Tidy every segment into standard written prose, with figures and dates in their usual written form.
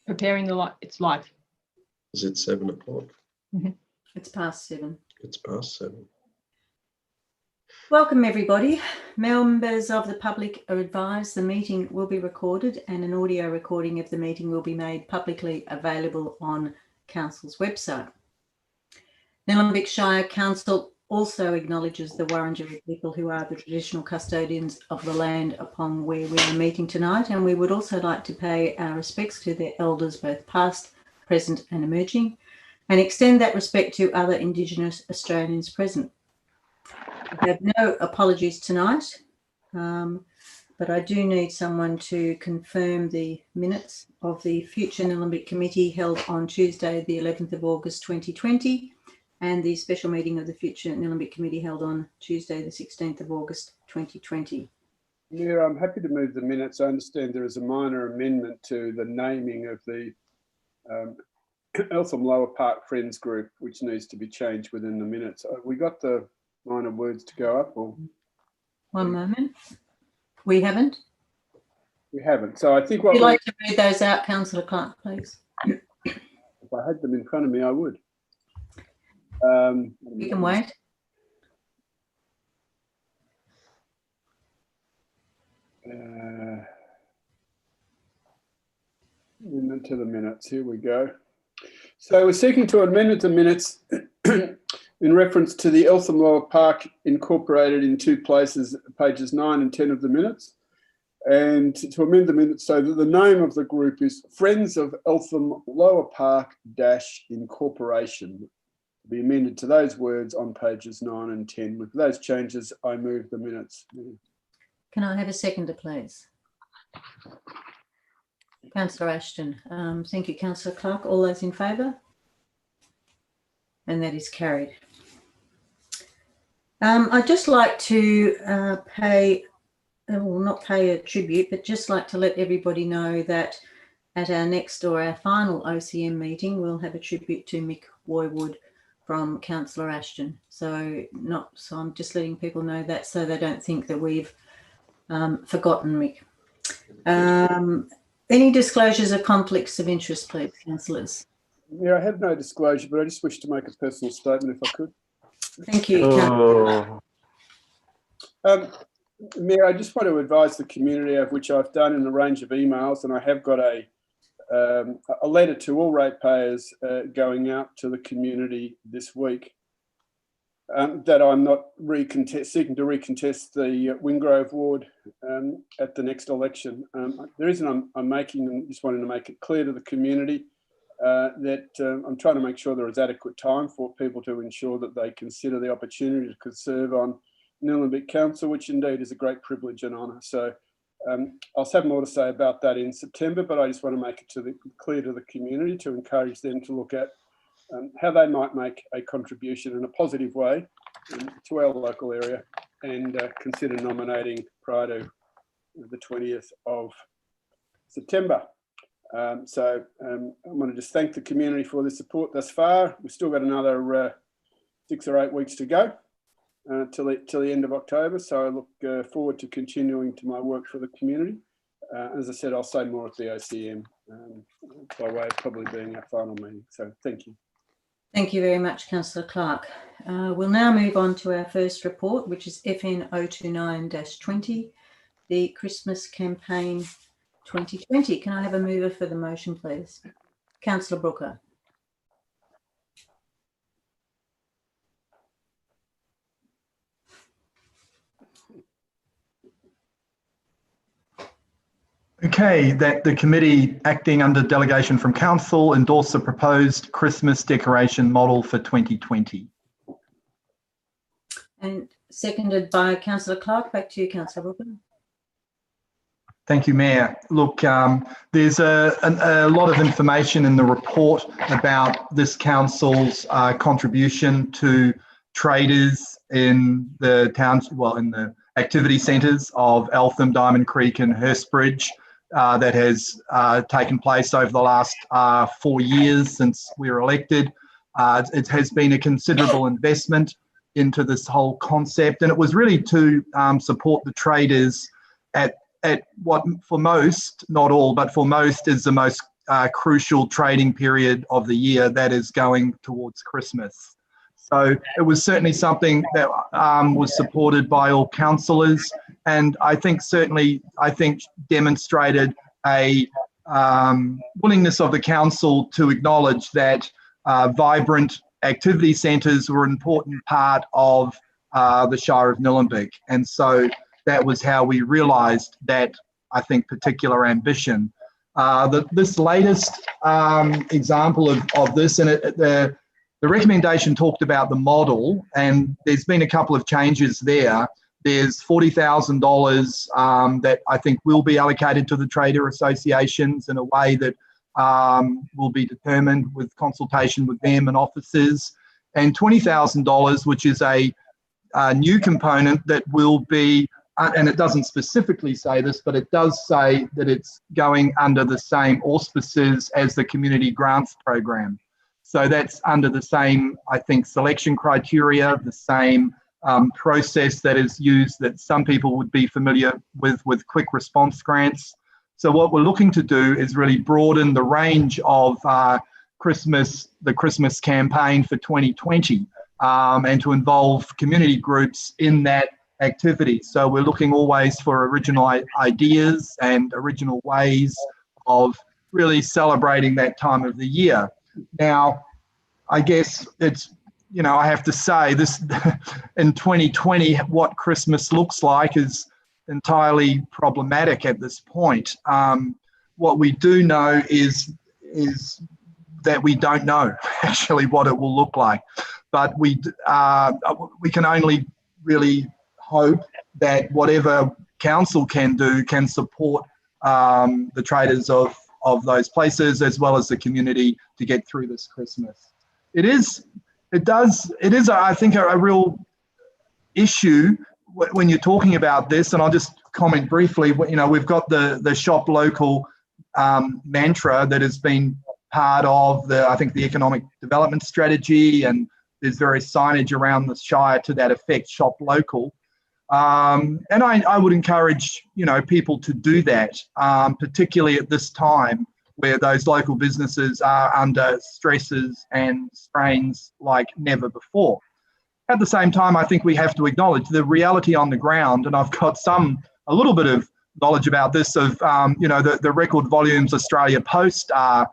Preparing the light. It's live. Is it 7 o'clock? Mm-hmm. It's past 7. It's past 7. Welcome everybody. Members of the public are advised the meeting will be recorded and an audio recording of the meeting will be made publicly available on Council's website. Nillumbik Shire Council also acknowledges the Wurundjeri people who are the traditional custodians of the land upon where we are meeting tonight, and we would also like to pay our respects to their elders, both past, present and emerging, and extend that respect to other Indigenous Australians present. We have no apologies tonight, but I do need someone to confirm the minutes of the future Nillumbik committee held on Tuesday, the 11th of August 2020, and the special meeting of the future Nillumbik committee held on Tuesday, the 16th of August 2020. Yeah, I'm happy to move the minutes. I understand there is a minor amendment to the naming of the Eltham Lower Park Friends Group, which needs to be changed within the minutes. We got the minor words to go up, or? One moment. We haven't? We haven't. So I think what would you like to read those out, Councillor Clark, please? If I had them in front of me, I would. You can wait. Into the minutes. Here we go. So we're seeking to amend the minutes in reference to the Eltham Lower Park incorporated in 2 places, pages 9 and 10 of the minutes, and to amend the minutes so that the name of the group is Friends of Eltham Lower Park Incorporation. Be amended to those words on pages 9 and 10. With those changes, I move the minutes. Can I have a seconder, please? Councillor Ashton. Thank you, Councillor Clark. All those in favour? And that is carried. I'd just like to not pay a tribute, but just like to let everybody know that at our next or our final OCM meeting, we'll have a tribute to Mick Woywood from Councillor Ashton. So I'm just letting people know that so they don't think that we've forgotten Mick. Any disclosures of conflicts of interest, please, councillors? Yeah, I have no disclosure, but I just wish to make a personal statement if I could. Thank you. Mayor, I just want to advise the community, of which I've done in a range of emails, and I have got a letter to all ratepayers going out to the community this week, that I'm not seeking to recontest the Wingrove ward at the next election. The reason I'm just wanting to make it clear to the community that I'm trying to make sure there is adequate time for people to ensure that they consider the opportunity to serve on Nillumbik Council, which indeed is a great privilege and honour. So I'll have more to say about that in September, but I just want to make it clear to the community to encourage them to look at how they might make a contribution in a positive way to our local area and consider nominating prior to the 20th of September. So I want to just thank the community for the support thus far. We've still got another 6 or 8 weeks to go till the end of October. So I look forward to continuing to my work for the community. As I said, I'll say more at the OCM by way of probably being our final meeting. So thank you. Thank you very much, Councillor Clark. We'll now move on to our first report, which is FN 029-20, the Christmas Campaign 2020. Can I have a mover for the motion, please? Councillor Brooker. Okay, that the committee acting under delegation from council endorse the proposed Christmas decoration model for 2020. And seconded by Councillor Clark. Back to you, Councillor Brooker. Thank you, Mayor. Look, there's a lot of information in the report about this council's contribution to traders in the towns, well, in the activity centres of Eltham, Diamond Creek and Hurstbridge that has taken place over the last 4 years since we were elected. It has been a considerable investment into this whole concept, and it was really to support the traders at what for most, not all, but for most is the most crucial trading period of the year that is going towards Christmas. So it was certainly something that was supported by all councillors, and I think demonstrated a willingness of the council to acknowledge that vibrant activity centres were an important part of the Shire of Nillumbik. And so that was how we realised that, I think, particular ambition. This latest example of this, and the recommendation talked about the model, and there's been a couple of changes there. There's $40,000 that I think will be allocated to the trader associations in a way that will be determined with consultation with them and officers, and $20,000, which is a new component that will be, and it doesn't specifically say this, but it does say that it's going under the same auspices as the community grants program. So that's under the same, I think, selection criteria, the same process that is used that some people would be familiar with quick response grants. So what we're looking to do is really broaden the range of the Christmas campaign for 2020 and to involve community groups in that activity. So we're looking always for original ideas and original ways of really celebrating that time of the year. Now, I guess it's, I have to say this in 2020, what Christmas looks like is entirely problematic at this point. What we do know is that we don't know actually what it will look like, but we can only really hope that whatever council can do can support the traders of those places as well as the community to get through this Christmas. It is, I think, a real issue when you're talking about this, and I'll just comment briefly. We've got the shop local mantra that has been part of the economic development strategy, and there's various signage around the Shire to that effect, shop local. And I would encourage, people to do that, particularly at this time where those local businesses are under stresses and strains like never before. At the same time, I think we have to acknowledge the reality on the ground, and I've got a little bit of knowledge about this of, the record volumes Australia Post are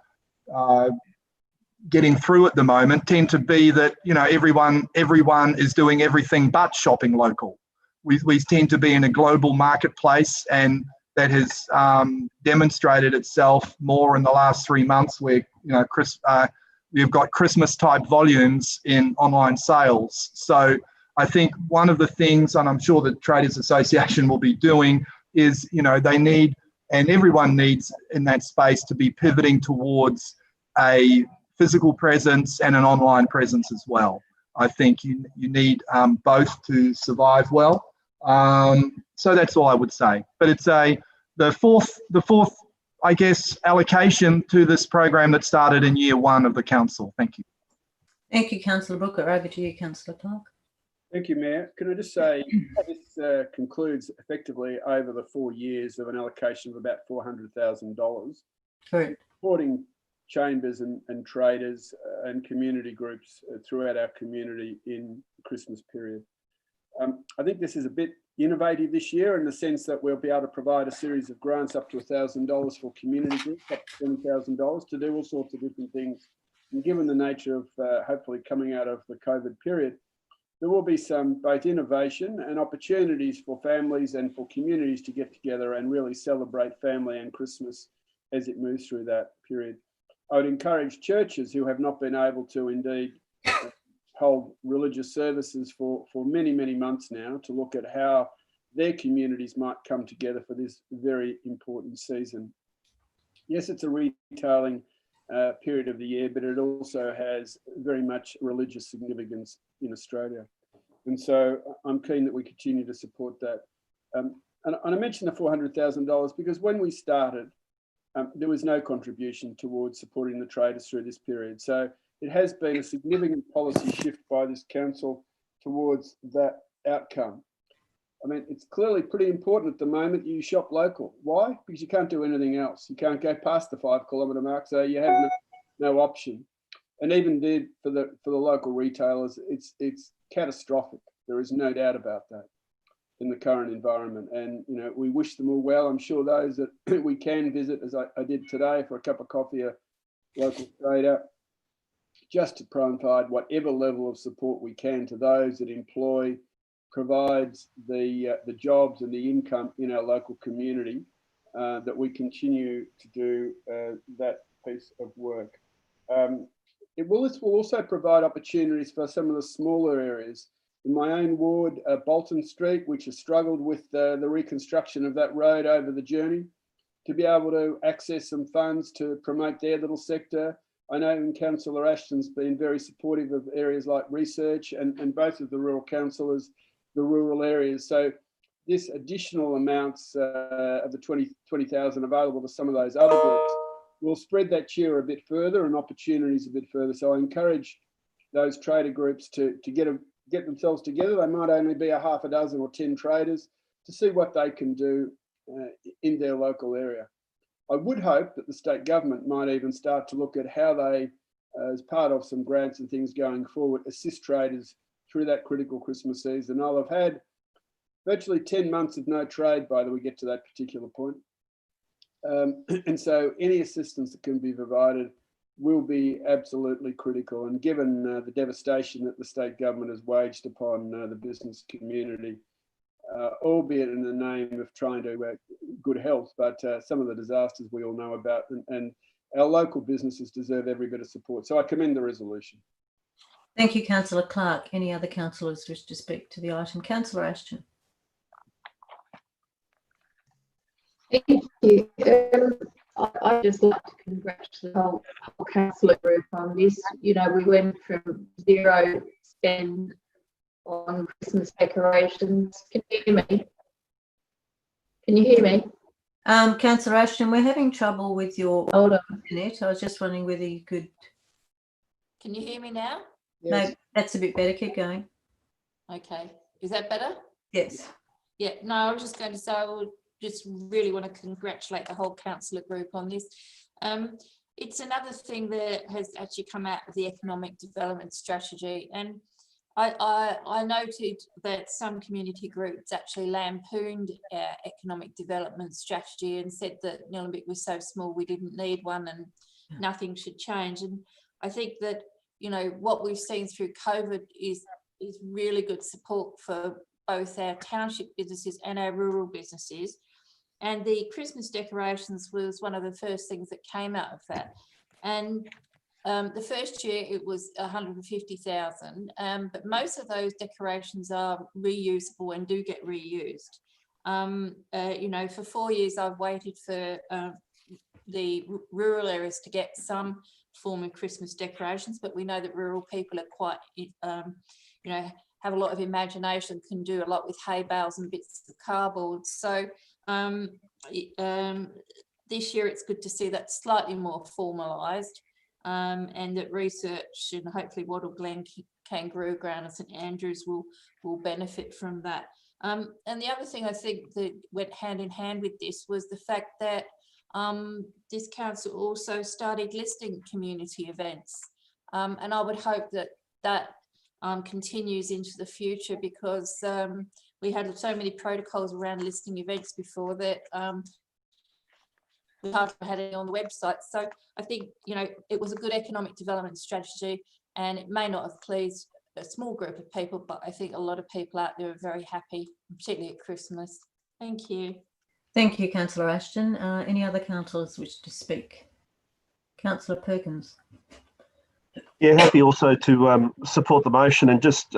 getting through at the moment tend to be that, everyone is doing everything but shopping local. We tend to be in a global marketplace, and that has demonstrated itself more in the last 3 months where, we've got Christmas type volumes in online sales. So I think one of the things, and I'm sure the Traders Association will be doing, is, they need, and everyone needs in that space, to be pivoting towards a physical presence and an online presence as well. I think you need both to survive well. So that's all I would say. But it's the fourth, I guess, allocation to this program that started in year one of the council. Thank you. Thank you, Councillor Booker. Over to you, Councillor Clark. Thank you, Mayor. Can I just say this concludes effectively over the 4 years of an allocation of about $400,000. Correct. Supporting chambers and traders and community groups throughout our community in the Christmas period. I think this is a bit innovative this year in the sense that we'll be able to provide a series of grants up to $1,000 for community groups, up to $20,000 to do all sorts of different things. And given the nature of hopefully coming out of the COVID period, there will be some both innovation and opportunities for families and for communities to get together and really celebrate family and Christmas as it moves through that period. I would encourage churches who have not been able to indeed hold religious services for many, many months now to look at how their communities might come together for this very important season. Yes, it's a retailing period of the year, but it also has very much religious significance in Australia. And so I'm keen that we continue to support that. And I mentioned the $400,000 because when we started, there was no contribution towards supporting the traders through this period. So it has been a significant policy shift by this council towards that outcome. I mean, it's clearly pretty important at the moment you shop local. Why? Because you can't do anything else. You can't go past the 5 kilometre mark, so you have no option. And even did for the local retailers, it's catastrophic. There is no doubt about that in the current environment. And you know, we wish them all well. I'm sure those that we can visit, as I did today for a cup of coffee, a local trader, just to provide whatever level of support we can to those that employ, provides the jobs and the income in our local community, that we continue to do that piece of work. This will also provide opportunities for some of the smaller areas. In my own ward, Bolton Street, which has struggled with the reconstruction of that road over the journey, to be able to access some funds to promote their little sector. I know Councillor Ashton's been very supportive of areas like research and both of the rural councillors, the rural areas. So this additional amounts of the 20,000 available to some of those other groups will spread that cheer a bit further and opportunities a bit further. So I encourage those trader groups to get themselves together. They might only be a half a dozen or 10 traders to see what they can do in their local area. I would hope that the state government might even start to look at how they, as part of some grants and things going forward, assist traders through that critical Christmas season. I'll have had virtually 10 months of no trade by the time we get to that particular point. And so any assistance that can be provided will be absolutely critical. And given the devastation that the state government has waged upon the business community, albeit in the name of trying to good health, but some of the disasters we all know about, and our local businesses deserve every bit of support. So I commend the resolution. Thank you, Councillor Clark. Any other councillors wish to speak to the item? Councillor Ashton. Thank you. I'd just like to congratulate the whole councillor group on this. You know, we went from zero spend on Christmas decorations. Can you hear me? Can you hear me? Councillor Ashton, we're having trouble with your Hold on. internet. I was just wondering whether you could. Can you hear me now? Yes. No, that's a bit better. Keep going. Okay. Is that better? Yes. Yeah. No, I was just going to say I would just really want to congratulate the whole councillor group on this. It's another thing that has actually come out of the economic development strategy, and I noted that some community groups actually lampooned our economic development strategy and said that Nillumbik was so small we didn't need one and nothing should change. And I think that, you know, what we've seen through COVID is really good support for both our township businesses and our rural businesses. And the Christmas decorations was one of the first things that came out of that. And the first year it was 150,000, but most of those decorations are reusable and do get reused. You know, for 4 years I've waited for the rural areas to get some form of Christmas decorations, but we know that rural people are quite, you know, have a lot of imagination, can do a lot with hay bales and bits of cardboard. So this year it's good to see that slightly more formalised. And that research and hopefully Wattle Glen, Kangaroo Ground and St Andrews will benefit from that. And the other thing I think that went hand in hand with this was the fact that this council also started listing community events. And I would hope that that continues into the future, because we had so many protocols around listing events before that we hardly had it on the website. So I think, you know, it was a good economic development strategy, and it may not have pleased a small group of people, but I think a lot of people out there are very happy, particularly at Christmas. Thank you. Thank you, Councillor Ashton. Any other councillors wish to speak? Councillor Perkins. Yeah, happy also to support the motion, and just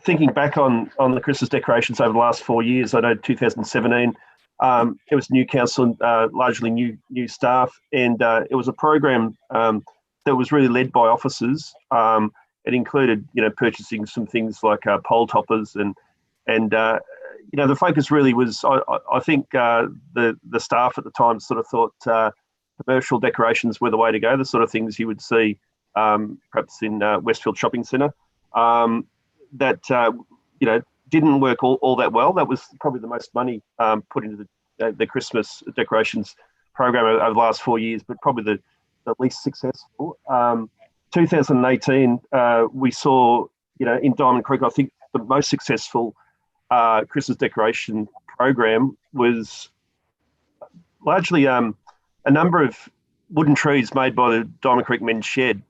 thinking back on the Christmas decorations over the last 4 years. I know 2017 it was new council, largely new staff, and it was a program that was really led by officers. It included, you know, purchasing some things like pole toppers, and you know, the focus really was, I think the staff at the time sort of thought commercial decorations were the way to go, the sort of things you would see perhaps in Westfield Shopping Centre, that you know, didn't work all that well. That was probably the most money put into the Christmas decorations program over the last 4 years, but probably the least successful. 2018, we saw, in Diamond Creek, I think the most successful Christmas decoration program was largely a number of wooden trees made by the Diamond Creek Men's Shed,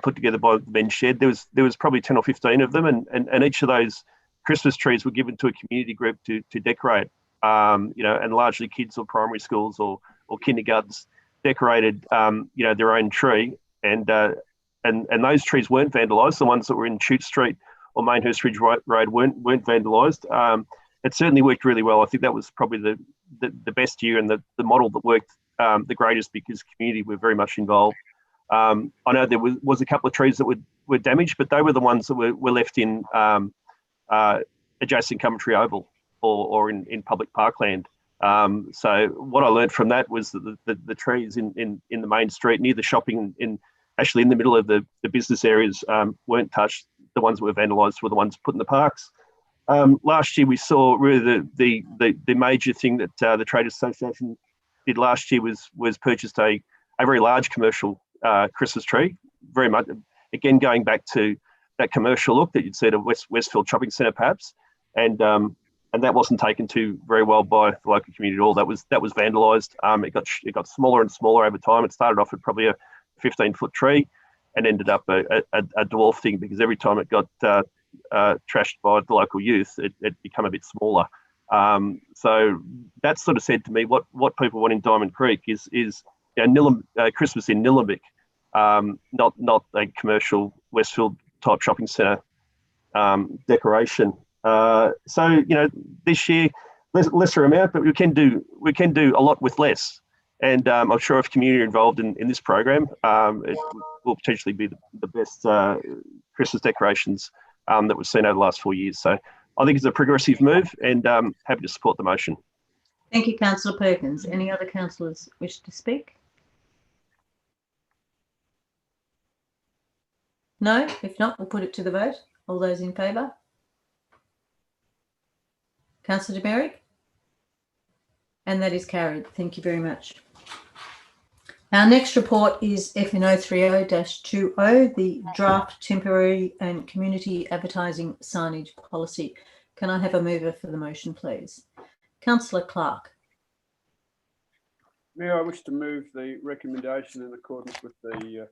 put together by the Men's Shed. There was probably 10 or 15 of them, and each of those Christmas trees were given to a community group to decorate. And largely kids or primary schools or kindergartens decorated, their own tree, and those trees weren't vandalised. The ones that were in Chute Street or Mainhurst Ridge Road weren't vandalised. It certainly worked really well. I think that was probably the best year and the model that worked the greatest, because community were very much involved. I know there was a couple of trees that were damaged, but they were the ones that were left in adjacent Coventry Oval or in public parkland. So what I learned from that was that the trees in the main street near the shopping, actually in the middle of the business areas, weren't touched. The ones that were vandalised were the ones put in the parks. Last year we saw really the major thing that the Trade Association did last year was purchased a very large commercial Christmas tree, very much, again, going back to that commercial look that you'd see at Westfield Shopping Centre perhaps, and that wasn't taken to very well by the local community at all. That was vandalised. It got smaller and smaller over time. It started off at probably a 15-foot tree and ended up a dwarf thing, because every time it got trashed by the local youth, it became a bit smaller. So that sort of said to me what people want in Diamond Creek is Christmas in Nillumbik, not a commercial Westfield type shopping centre decoration. So this year lesser amount, but we can do a lot with less. And I'm sure if community are involved in this program, it will potentially be the best Christmas decorations that we've seen over the last 4 years. So I think it's a progressive move, and happy to support the motion. Thank you, Councillor Perkins. Any other councillors wish to speak? No? If not, we'll put it to the vote. All those in favour? Councillor de Merrick? And that is carried. Thank you very much. Our next report is FNO 30-20, the draft temporary and community advertising signage policy. Can I have a mover for the motion, please? Councillor Clark. Mayor, I wish to move the recommendation in accordance with the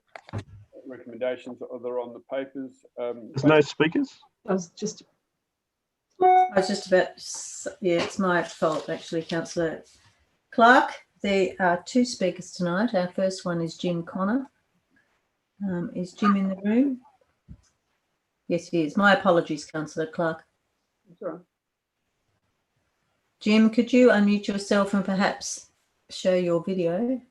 recommendations that are on the papers. There's no speakers? I was just about, yeah, it's my fault actually, Councillor Clark. There are two speakers tonight. Our first one is Jim Connor. Is Jim in the room? Yes, he is. My apologies, Councillor Clark. That's all right. Jim, could you unmute yourself and perhaps show your video?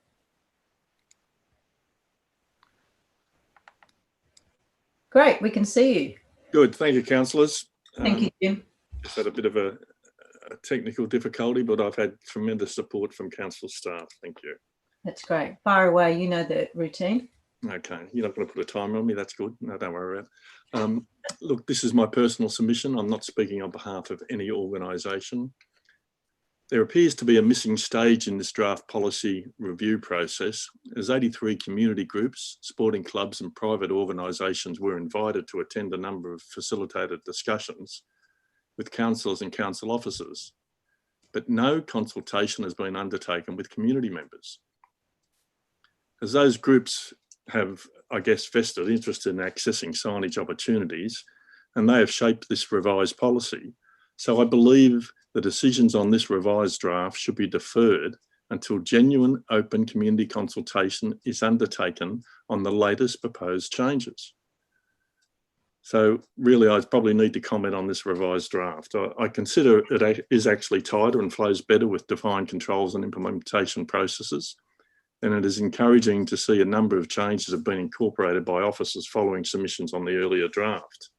Great, we can see you. Good, thank you, councillors. Thank you, Jim. Just had a bit of a technical difficulty, but I've had tremendous support from council staff. Thank you. That's great. Fire away, you know the routine. Okay, you're not going to put a timer on me. That's good. No, don't worry about it. Look, this is my personal submission. I'm not speaking on behalf of any organisation. There appears to be a missing stage in this draft policy review process, as 83 community groups, sporting clubs and private organisations were invited to attend a number of facilitated discussions with councillors and council officers, but no consultation has been undertaken with community members. As those groups have, I guess, vested interest in accessing signage opportunities, and they have shaped this revised policy. So I believe the decisions on this revised draft should be deferred until genuine open community consultation is undertaken on the latest proposed changes. So really, I probably need to comment on this revised draft. I consider it is actually tighter and flows better with defined controls and implementation processes. And it is encouraging to see a number of changes have been incorporated by officers following submissions on the earlier draft.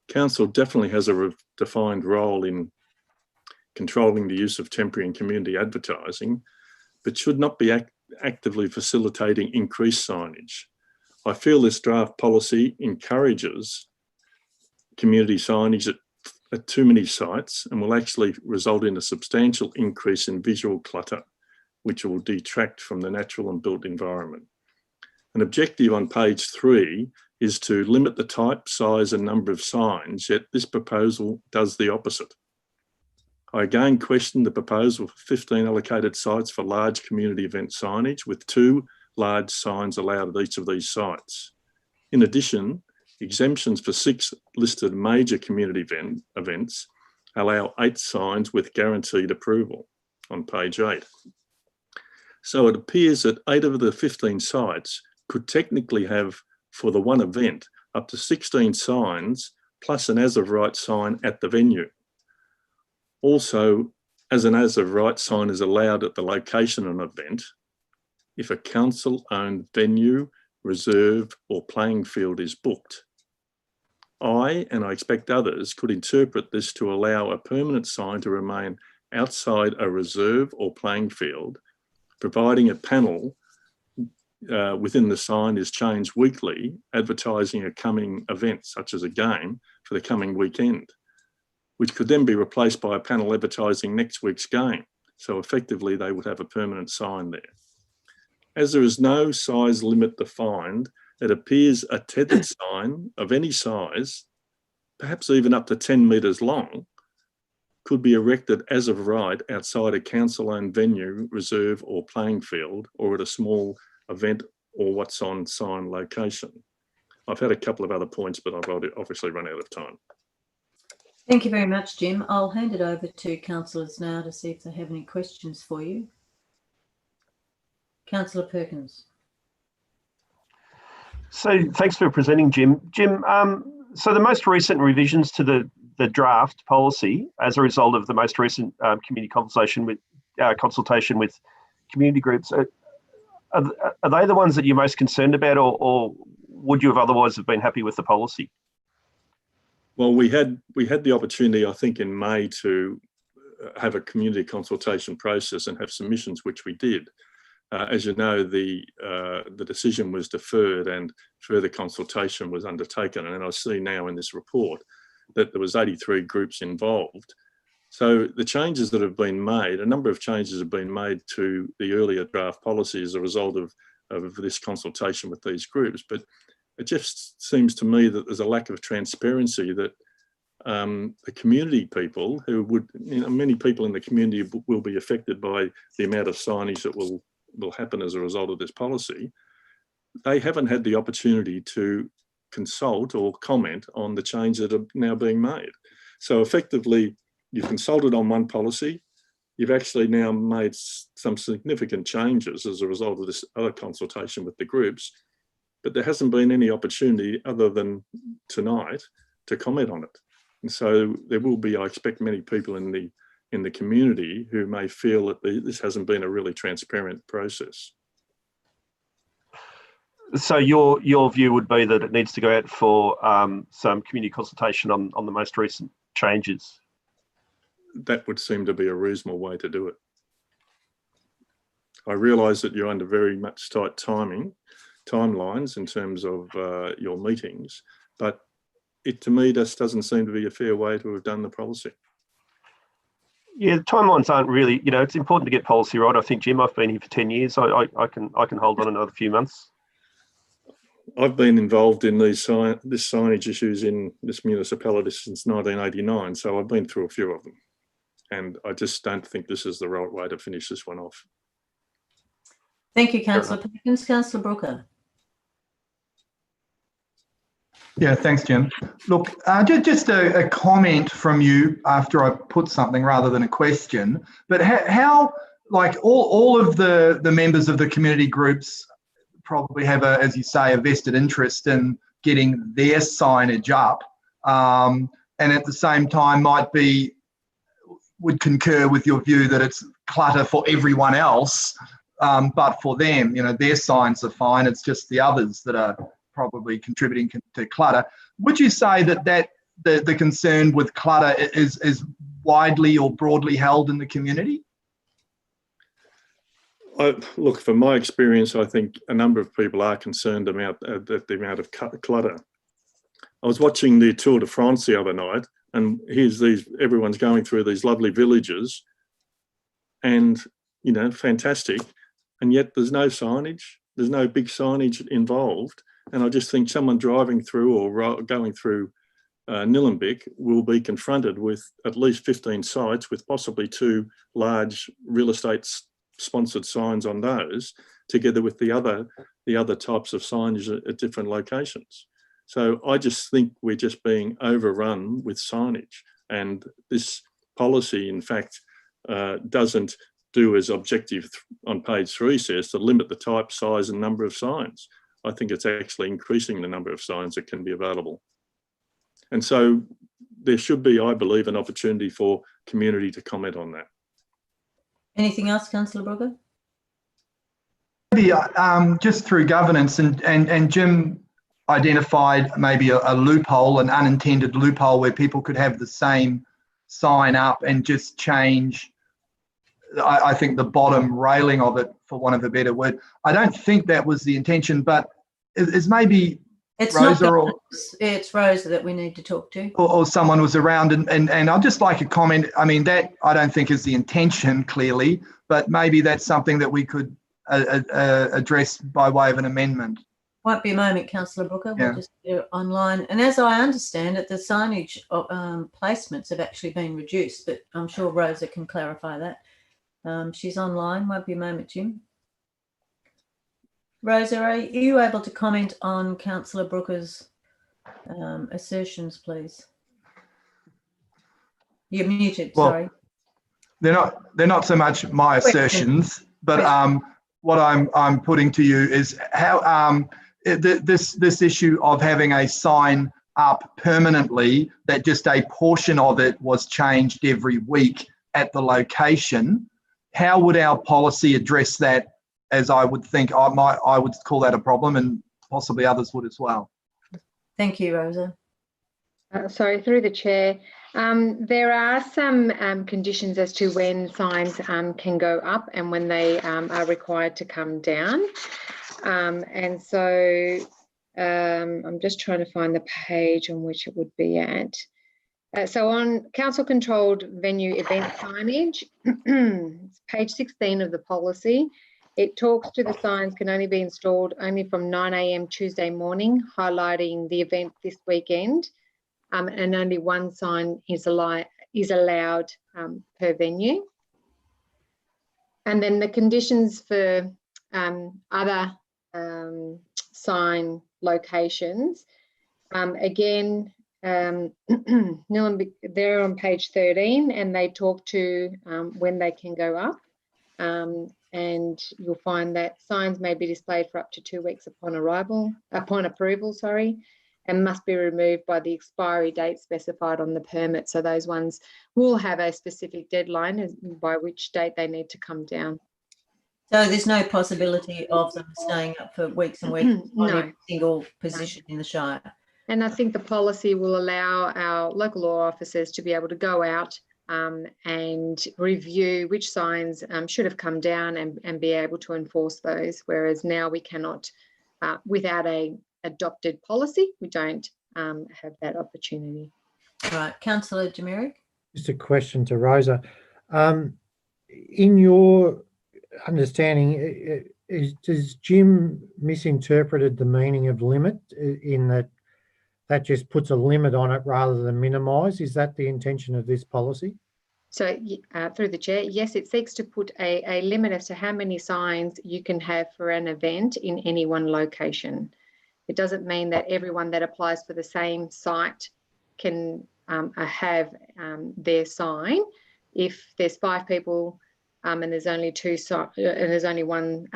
Council definitely has a defined role in controlling the use of temporary and community advertising, but should not be actively facilitating increased signage. I feel this draft policy encourages community signage that at too many sites and will actually result in a substantial increase in visual clutter, which will detract from the natural and built environment. An objective on page 3 is to limit the type, size and number of signs, yet this proposal does the opposite. I again question the proposal for 15 allocated sites for large community event signage, with 2 large signs allowed at each of these sites. In addition, exemptions for 6 listed major community events allow 8 signs with guaranteed approval on page 8. So it appears that 8 of the 15 sites could technically have, for the one event, up to 16 signs plus an as-of-right sign at the venue. Also, as an as-of-right sign is allowed at the location of an event, if a council-owned venue, reserve or playing field is booked. I, and I expect others, could interpret this to allow a permanent sign to remain outside a reserve or playing field, providing a panel within the sign is changed weekly, advertising a coming event, such as a game, for the coming weekend, which could then be replaced by a panel advertising next week's game. So effectively, they would have a permanent sign there. As there is no size limit defined, it appears a tethered sign of any size, perhaps even up to 10 metres long, could be erected as of right outside a council-owned venue, reserve or playing field, or at a small event or what's on sign location. I've had a couple of other points, but I've obviously run out of time. Thank you very much, Jim. I'll hand it over to councillors now to see if they have any questions for you. Councillor Perkins. So thanks for presenting, Jim. Jim, so the most recent revisions to the draft policy as a result of the most recent community consultation with community groups, are they the ones that you're most concerned about, or would you have otherwise have been happy with the policy? Well, we had the opportunity, I think, in May to have a community consultation process and have submissions, which we did. As you know, the decision was deferred and further consultation was undertaken. And I see now in this report that there was 83 groups involved. So the changes that have been made, a number of changes have been made to the earlier draft policy as a result of this consultation with these groups. But it just seems to me that there's a lack of transparency, that the community people who would, many people in the community will be affected by the amount of signage that will happen as a result of this policy. They haven't had the opportunity to consult or comment on the changes that are now being made. So effectively, you've consulted on one policy, you've actually now made some significant changes as a result of this other consultation with the groups, but there hasn't been any opportunity other than tonight to comment on it. And so there will be, I expect, many people in the community who may feel that this hasn't been a really transparent process. So your view would be that it needs to go out for some community consultation on the most recent changes? That would seem to be a reasonable way to do it. I realise that you're under very much tight timelines in terms of your meetings, but it to me just doesn't seem to be a fair way to have done the policy. Yeah, the timelines aren't really, it's important to get policy right. I think, Jim, I've been here for 10 years. I can hold on another few months. I've been involved in this signage issues in this municipality since 1989, so I've been through a few of them. And I just don't think this is the right way to finish this one off. Thank you, Councillor Perkins. Councillor Brooker. Yeah, thanks, Jim. Look, just a comment from you after I put something rather than a question, but how like all of the members of the community groups probably have, as you say, a vested interest in getting their signage up, and at the same time would concur with your view that it's clutter for everyone else, but for them, their signs are fine. It's just the others that are probably contributing to clutter. Would you say that the concern with clutter is widely or broadly held in the community? Look, from my experience, I think a number of people are concerned about the amount of clutter. I was watching the Tour de France the other night, and here's everyone's going through these lovely villages, and fantastic, and yet there's no signage, there's no big signage involved. And I just think someone driving through or going through Nillumbik will be confronted with at least 15 sites with possibly 2 large real estate sponsored signs on those, together with the other types of signage at different locations. So I just think we're just being overrun with signage, and this policy, in fact, doesn't do as objective on page 3 says, to limit the type, size and number of signs. I think it's actually increasing the number of signs that can be available. And so there should be, I believe, an opportunity for community to comment on that. Anything else, Councillor Brooker? Maybe just through governance, and Jim identified maybe a loophole, an unintended loophole, where people could have the same sign up and just change, I think, the bottom railing of it, for want of a better word. I don't think that was the intention, but is maybe It's Rosa not it's Rosa that we need to talk to. or someone was around, and I'd just like a comment. I mean, that I don't think is the intention, clearly, but maybe that's something that we could address by way of an amendment. Won't be a moment, Councillor Brooker. Yeah. We'll just do it online. And as I understand it, the signage placements have actually been reduced, but I'm sure Rosa can clarify that. She's online. Won't be a moment, Jim. Rosa, are you able to comment on Councillor Brooker's assertions, please? You're muted. Well, sorry. They're not so much my assertions, but what I'm putting to you is how this issue of having a sign up permanently, that just a portion of it was changed every week at the location. How would our policy address that? As I would think, I would call that a problem, and possibly others would as well. Thank you, Rosa. Sorry, through the chair. There are some conditions as to when signs can go up and when they are required to come down. And so I'm just trying to find the page on which it would be at. So on council controlled venue event signage, it's page 16 of the policy. It talks to the signs can only be installed only from 9 a.m. Tuesday morning, highlighting the event this weekend, and only one sign is allowed per venue. And then the conditions for other sign locations, again, Nillumbik, they're on page 13, and they talk to when they can go up. And you'll find that signs may be displayed for up to 2 weeks upon approval, and must be removed by the expiry date specified on the permit. So those ones will have a specific deadline by which date they need to come down. So there's no possibility of them staying up for weeks and weeks on No. every single position in the Shire. And I think the policy will allow our local law officers to be able to go out and review which signs should have come down and be able to enforce those, whereas now we cannot, without a adopted policy, we don't have that opportunity. Right, Councillor Jamirik. Just a question to Rosa. In your understanding, does Jim misinterpreted the meaning of limit in that just puts a limit on it rather than minimise? Is that the intention of this policy? So through the chair, yes, it seeks to put a limit as to how many signs you can have for an event in any one location. It doesn't mean that everyone that applies for the same site can have their sign. If there's 5 people and there's only one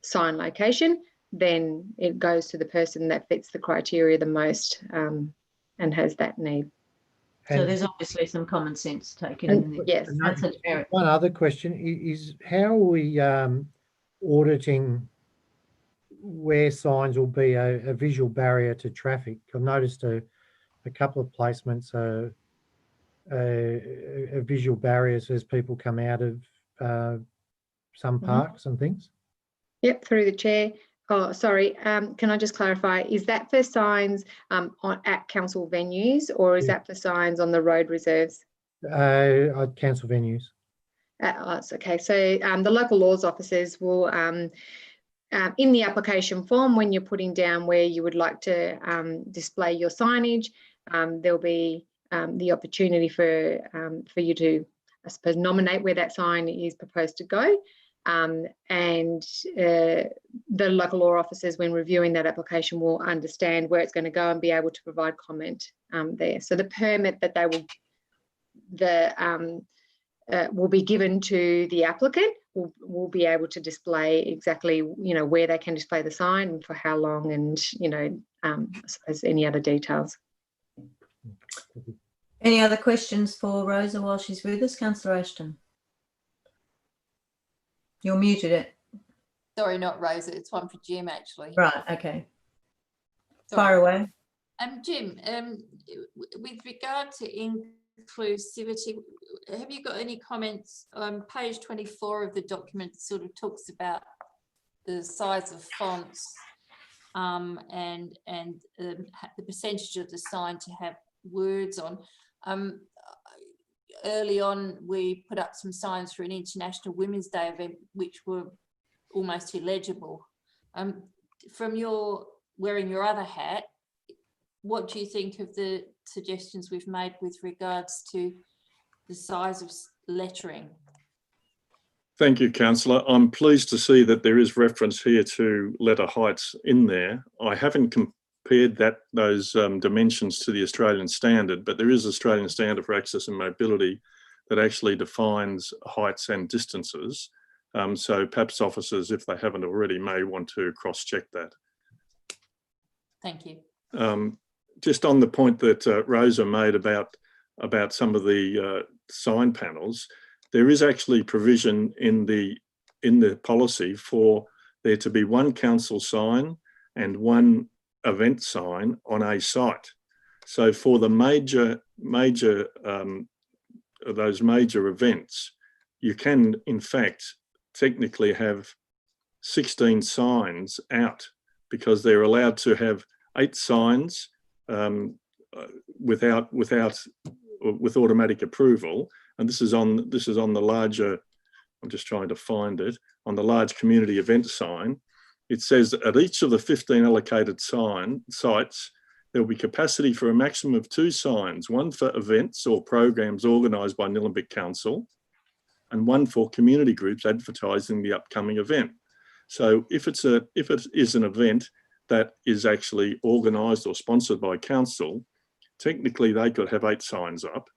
sign location, then it goes to the person that fits the criteria the most and has that need. So there's obviously some common sense taken in there. Yes. One other question is how are we auditing where signs will be a visual barrier to traffic? I've noticed a couple of placements are visual barriers as people come out of some parks and things. Yep, through the chair. Oh, sorry. Can I just clarify? Is that for signs at council venues, or is that for signs on the road reserves? I'd council venues. It's okay. So the local laws officers will, in the application form, when you're putting down where you would like to display your signage, there'll be the opportunity for you to, I suppose, nominate where that sign is proposed to go. And the local law officers, when reviewing that application, will understand where it's going to go and be able to provide comment there. So the permit that they will be given to the applicant will be able to display exactly, you know, where they can display the sign and for how long, and, you know, I suppose any other details. Any other questions for Rosa while she's with us? Councillor Ashton. You're muted it. Sorry, not Rosa. It's one for Jim, actually. Right, okay. Sorry. Fire away. Jim, with regard to inclusivity, have you got any comments on page 24 of the document? Sort of talks about the size of fonts and the percentage of the sign to have words on. Early on, we put up some signs for an International Women's Day event, which were almost illegible. From your wearing your other hat, what do you think of the suggestions we've made with regards to the size of lettering? Thank you, Councillor. I'm pleased to see that there is reference here to letter heights in there. I haven't compared those dimensions to the Australian standard, but there is an Australian standard for access and mobility that actually defines heights and distances. So perhaps officers, if they haven't already, may want to cross-check that. Thank you. Just on the point that Rosa made about some of the sign panels, there is actually provision in the policy for there to be one council sign and one event sign on a site. So for the those major events, you can in fact technically have 16 signs out, because they're allowed to have 8 signs with automatic approval. And this is on the larger, I'm just trying to find it, on the large community event sign. It says that at each of the 15 allocated sites, there will be capacity for a maximum of 2 signs, one for events or programs organised by Nillumbik Council, and one for community groups advertising the upcoming event. So if it is an event that is actually organised or sponsored by council, technically they could have 8 signs up,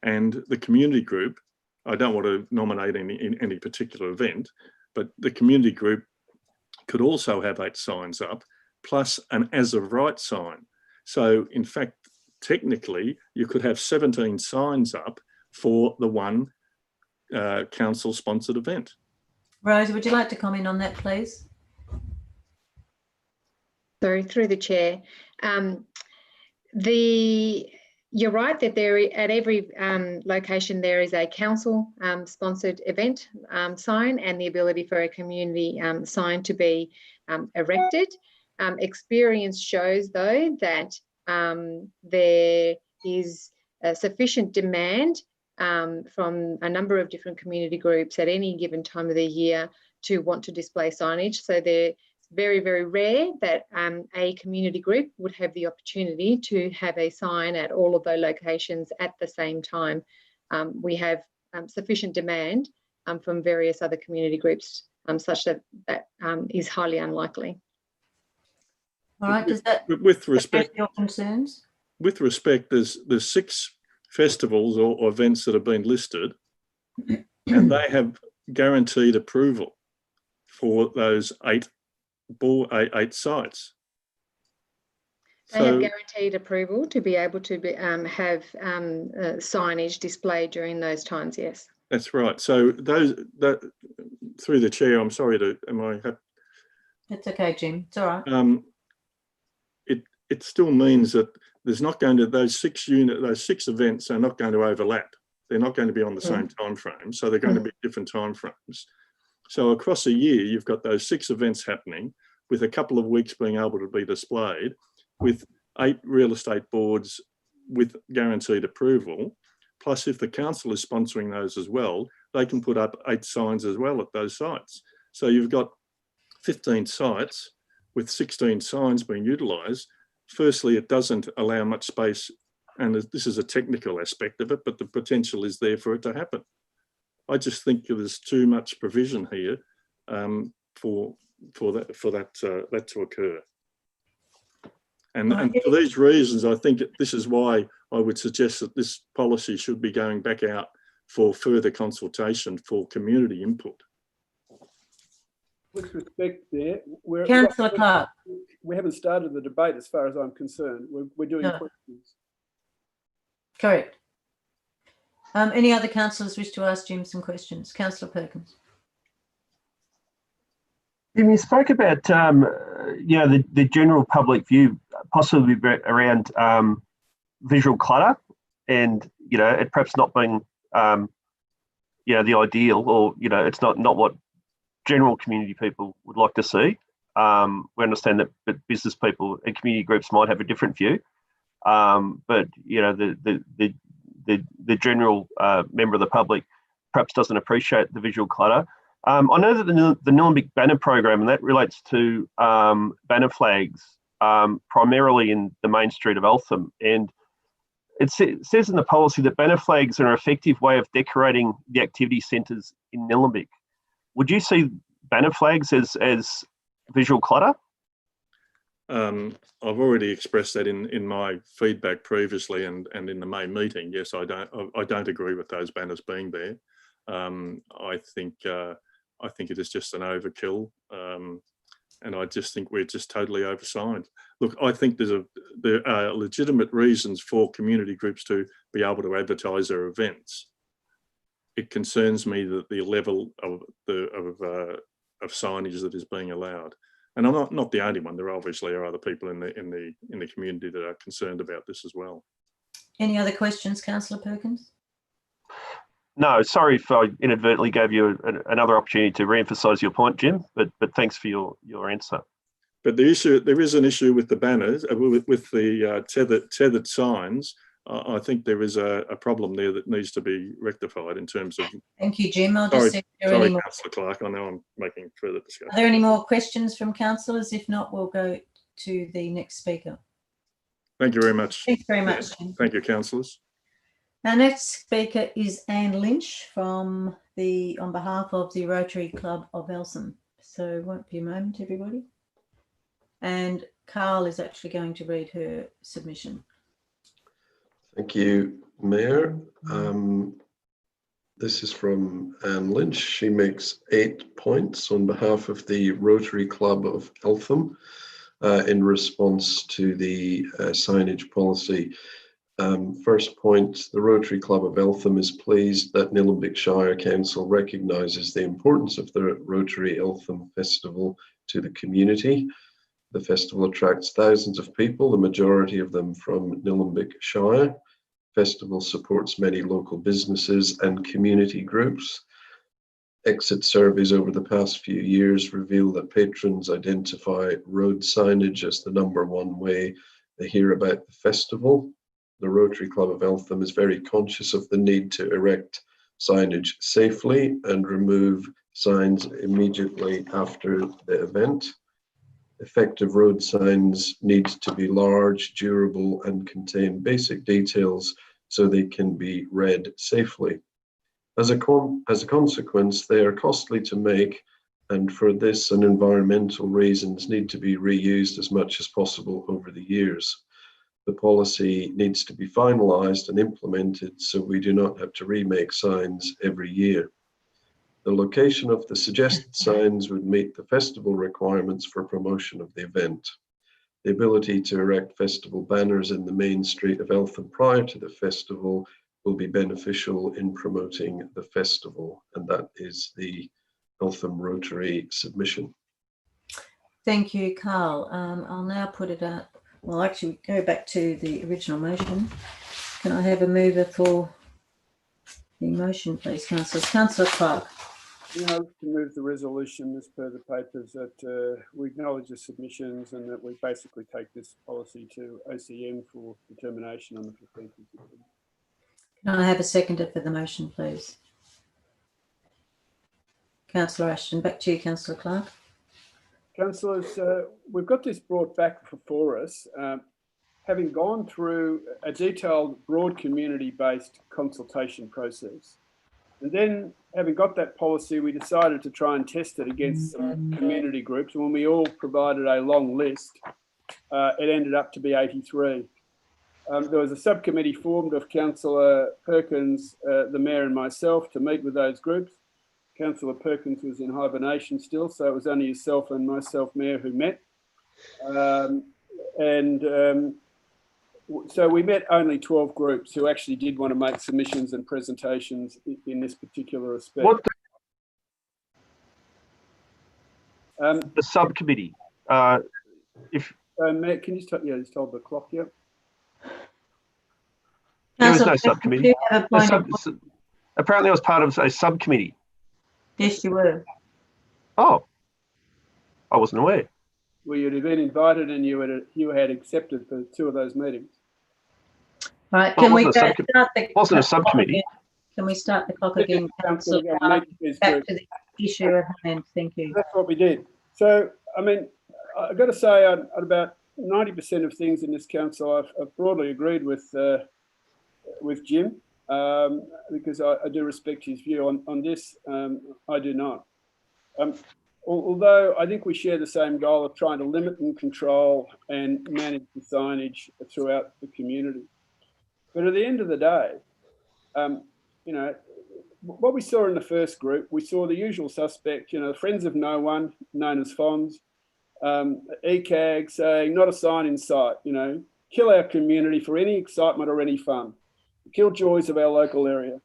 and the community group, I don't want to nominate any particular event, but the community group could also have 8 signs up, plus an as of right sign. So in fact, technically, you could have 17 signs up for the one council sponsored event. Rosa, would you like to comment on that, please? Sorry, through the chair. You're right that at every location there is a council sponsored event sign and the ability for a community sign to be erected. Experience shows though that there is sufficient demand from a number of different community groups at any given time of the year to want to display signage. So they're very, very rare that a community group would have the opportunity to have a sign at all of those locations at the same time. We have sufficient demand from various other community groups such that is highly unlikely. All right, does that with respect your concerns? With respect, there's 6 festivals or events that have been listed, and they have guaranteed approval for those 8 sites. They have guaranteed approval to be able to have signage displayed during those times, yes. That's right. So that through the chair, I'm sorry to, It's okay, Jim. It's all right. It still means that there's not going to, those 6 events are not going to overlap. They're not going to be on the same time frame, so they're going to be different time frames. So across a year, you've got those 6 events happening. with a couple of weeks being able to be displayed, with 8 real estate boards with guaranteed approval, plus if the council is sponsoring those as well, they can put up 8 signs as well at those sites. So you've got 15 sites with 16 signs being utilised. Firstly, it doesn't allow much space, and this is a technical aspect of it, but the potential is there for it to happen. I just think there's too much provision here for that to occur. And for these reasons, I think this is why I would suggest that this policy should be going back out for further consultation for community input. With respect there, Councillor Clark. we haven't started the debate as far as I'm concerned. We're doing questions. Correct. Any other councillors wish to ask Jim some questions? Councillor Perkins. Jim, you spoke about the general public view, possibly around visual clutter, and it perhaps not being the ideal, or it's not what general community people would like to see. We understand that business people and community groups might have a different view, but the general member of the public perhaps doesn't appreciate the visual clutter. I know that the Nillumbik banner program, and that relates to banner flags primarily in the main street of Eltham, and it says in the policy that banner flags are an effective way of decorating the activity centres in Nillumbik. Would you see banner flags as visual clutter? I've already expressed that in my feedback previously and in the May meeting. Yes, I don't agree with those banners being there. I think it is just an overkill, and I just think we're just totally oversigned. Look, I think there are legitimate reasons for community groups to be able to advertise their events. It concerns me that the level of signage that is being allowed, and I'm not the only one. There obviously are other people in the community that are concerned about this as well. Any other questions, Councillor Perkins? No, sorry if I inadvertently gave you another opportunity to re-emphasise your point, Jim, but thanks for your answer. But there is an issue with the banners, with the tethered signs. I think there is a problem there that needs to be rectified in terms of. Thank you, Jim. I'll just see if there are any more. Councillor Clark, I know I'm making further discussion. Are there any more questions from councillors? If not, we'll go to the next speaker. Thank you very much. Thanks very much, Jim. Thank you, councillors. Our next speaker is Anne Lynch on behalf of the Rotary Club of Eltham. So it won't be a moment, everybody. And Carl is actually going to read her submission. Thank you, Mayor. This is from Anne Lynch. She makes 8 points on behalf of the Rotary Club of Eltham in response to the signage policy. First point, the Rotary Club of Eltham is pleased that Nillumbik Shire Council recognises the importance of the Rotary Eltham Festival to the community. The festival attracts thousands of people, the majority of them from Nillumbik Shire. Festival supports many local businesses and community groups. Exit surveys over the past few years reveal that patrons identify road signage as the #1 way they hear about the festival. The Rotary Club of Eltham is very conscious of the need to erect signage safely and remove signs immediately after the event. Effective road signs need to be large, durable, and contain basic details so they can be read safely. As a consequence, they are costly to make, and for this and environmental reasons need to be reused as much as possible over the years. The policy needs to be finalised and implemented so we do not have to remake signs every year. The location of the suggested signs would meet the festival requirements for promotion of the event. The ability to erect festival banners in the main street of Eltham prior to the festival will be beneficial in promoting the festival, and that is the Eltham Rotary submission. Thank you, Carl. I'll now put it up. Well, actually, go back to the original motion. Can I have a mover for the motion, please, councillors? Councillor Clark. To move the resolution as per the papers that we acknowledge the submissions and that we basically take this policy to OCM for determination on the 15th of September. Can I have a seconder for the motion, please? Councillor Ashton, back to you, Councillor Clark. Councillors, we've got this brought back before us, having gone through a detailed, broad community-based consultation process. And then, having got that policy, we decided to try and test it against some community groups. And when we all provided a long list, it ended up to be 83. There was a subcommittee formed of Councillor Perkins, the Mayor and myself to meet with those groups. Councillor Perkins was in hibernation still, so it was only yourself and myself, Mayor, who met. So we met only 12 groups who actually did want to make submissions and presentations in this particular respect. What the subcommittee? Matt, can you just hold the clock? Yeah. There was no subcommittee. Apparently, I was part of a subcommittee. Yes, you were. Oh, I wasn't aware. Well, you'd have been invited and you had accepted for 2 of those meetings. Right, can we start the wasn't a subcommittee. Can we start the clock again, Councillor? Back to the issue at hand. Thank you. That's what we did. So, I mean, I've got to say, at about 90% of things in this council, I've broadly agreed with Jim, because I do respect his view on this. I do not. Although I think we share the same goal of trying to limit and control and manage the signage throughout the community. But at the end of the day, what we saw in the first group, we saw the usual suspect, friends of no one, known as FONS, ECAG saying, not a sign in sight, kill our community for any excitement or any fun, kill joys of our local area.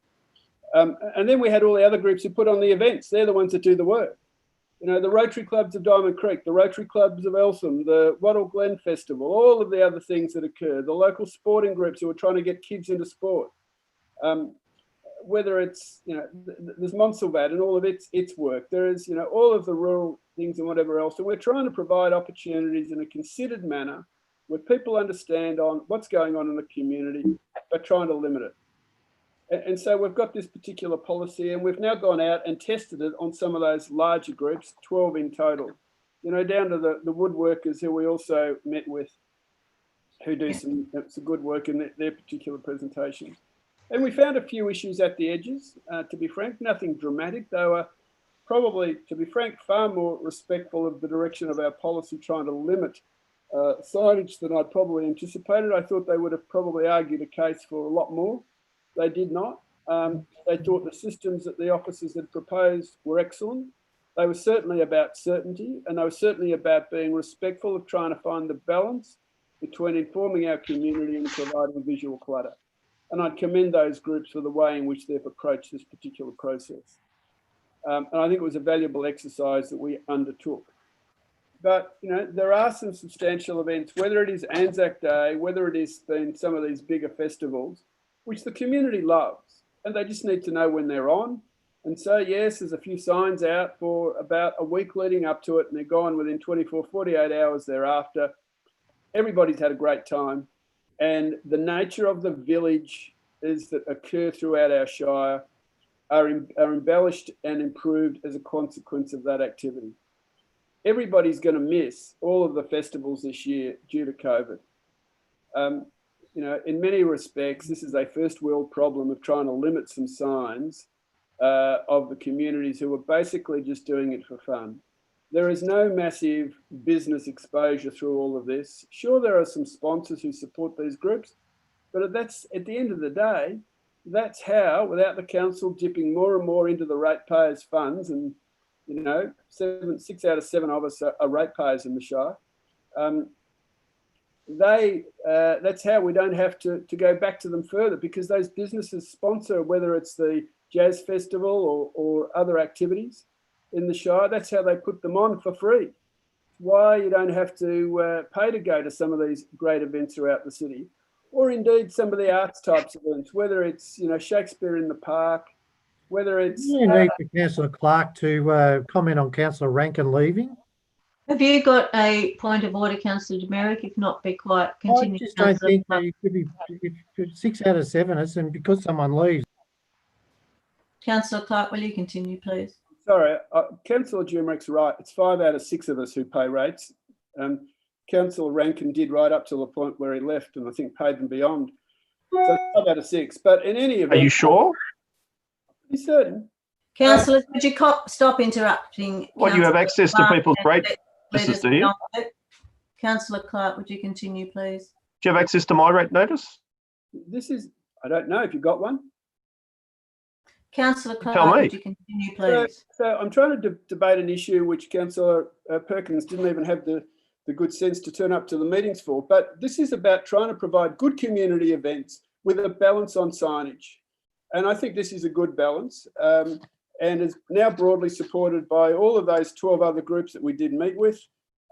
And then we had all the other groups who put on the events. They're the ones that do the work. The Rotary Clubs of Diamond Creek, the Rotary Clubs of Eltham, the Wattle Glen Festival, all of the other things that occur, the local sporting groups who are trying to get kids into sport. Whether it's, there's Montsalvat and all of its work. There is, all of the rural things and whatever else. And we're trying to provide opportunities in a considered manner where people understand on what's going on in the community, but trying to limit it. And so we've got this particular policy and we've now gone out and tested it on some of those larger groups, 12 in total, down to the woodworkers who we also met with, who do some good work in their particular presentations. And we found a few issues at the edges, to be frank, nothing dramatic. They were probably, to be frank, far more respectful of the direction of our policy trying to limit signage than I'd probably anticipated. I thought they would have probably argued a case for a lot more. They did not. They thought the systems that the officers had proposed were excellent. They were certainly about certainty, and they were certainly about being respectful of trying to find the balance between informing our community and providing visual clutter. And I'd commend those groups for the way in which they've approached this particular process. And I think it was a valuable exercise that we undertook. But, there are some substantial events, whether it is Anzac Day, whether it is been some of these bigger festivals, which the community loves, and they just need to know when they're on. And so, yes, there's a few signs out for about a week leading up to it, and they're gone within 24, 48 hours thereafter. Everybody's had a great time. And the nature of the village is that occur throughout our shire are embellished and improved as a consequence of that activity. Everybody's going to miss all of the festivals this year due to COVID. In many respects, this is a first world problem of trying to limit some signs of the communities who are basically just doing it for fun. There is no massive business exposure through all of this. Sure, there are some sponsors who support these groups, but that's at the end of the day, that's how, without the council dipping more and more into the ratepayers' funds, and 6 out of 7 of us are ratepayers in the Shire. That's how we don't have to go back to them further, because those businesses sponsor, whether it's the Jazz Festival or other activities in the Shire. That's how they put them on for free. Why you don't have to pay to go to some of these great events throughout the city, or indeed some of the arts types of events, whether it's Shakespeare in the Park, whether it's You need for Councillor Clark to comment on Councillor Rankin leaving. Have you got a point of order, Councillor Demerick? If not, be quiet. Continue. I just don't think that it could be if 6 out of 7 is, and because someone leaves. Councillor Clark, will you continue, please? sorry, Councillor Dumerick's right. It's 5 out of 6 of us who pay rates. Councillor Rankin did right up to the point where he left, and I think paid them beyond. So it's 5 out of 6. But in any event, Are you sure? Pretty certain. Councillors, would you stop interrupting? What, you have access to people's rate notices, do you? Councillor Clark, would you continue, please? Do you have access to my rate notice? This is, I don't know if you got one. Councillor Clark, Tell me. would you continue, please? So I'm trying to debate an issue which Councillor Perkins didn't even have the good sense to turn up to the meetings for. But this is about trying to provide good community events with a balance on signage. And I think this is a good balance and is now broadly supported by all of those 12 other groups that we did meet with.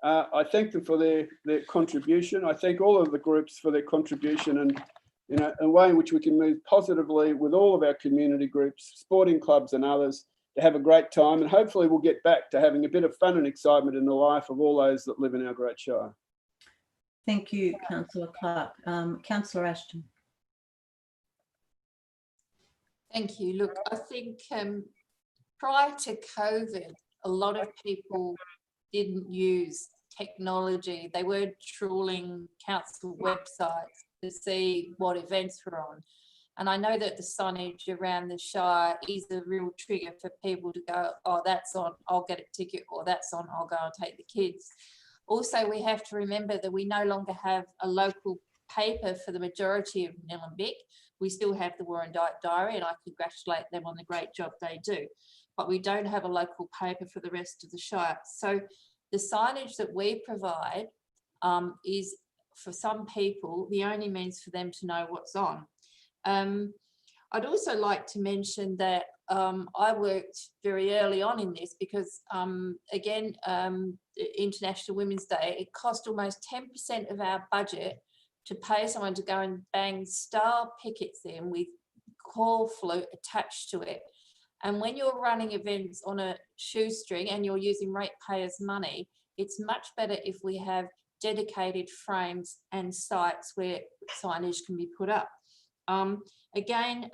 I thank them for their contribution. I thank all of the groups for their contribution and, you know, a way in which we can move positively with all of our community groups, sporting clubs and others, to have a great time. And hopefully we'll get back to having a bit of fun and excitement in the life of all those that live in our great shire. Thank you, Councillor Clark. Councillor Ashton. Thank you. Look, I think prior to COVID, a lot of people didn't use technology. They weren't trawling council websites to see what events were on. And I know that the signage around the Shire is a real trigger for people to go, oh, that's on, I'll get a ticket, or that's on, I'll go and take the kids. Also, we have to remember that we no longer have a local paper for the majority of Nillumbik. We still have the Warrandyte Diary, and I congratulate them on the great job they do. But we don't have a local paper for the rest of the Shire. So the signage that we provide is, for some people, the only means for them to know what's on. I'd also like to mention that I worked very early on in this because, again, International Women's Day, it cost almost 10% of our budget to pay someone to go and bang star pickets in with call float attached to it. And when you're running events on a shoestring and you're using ratepayers' money, it's much better if we have dedicated frames and sites where signage can be put up. Again,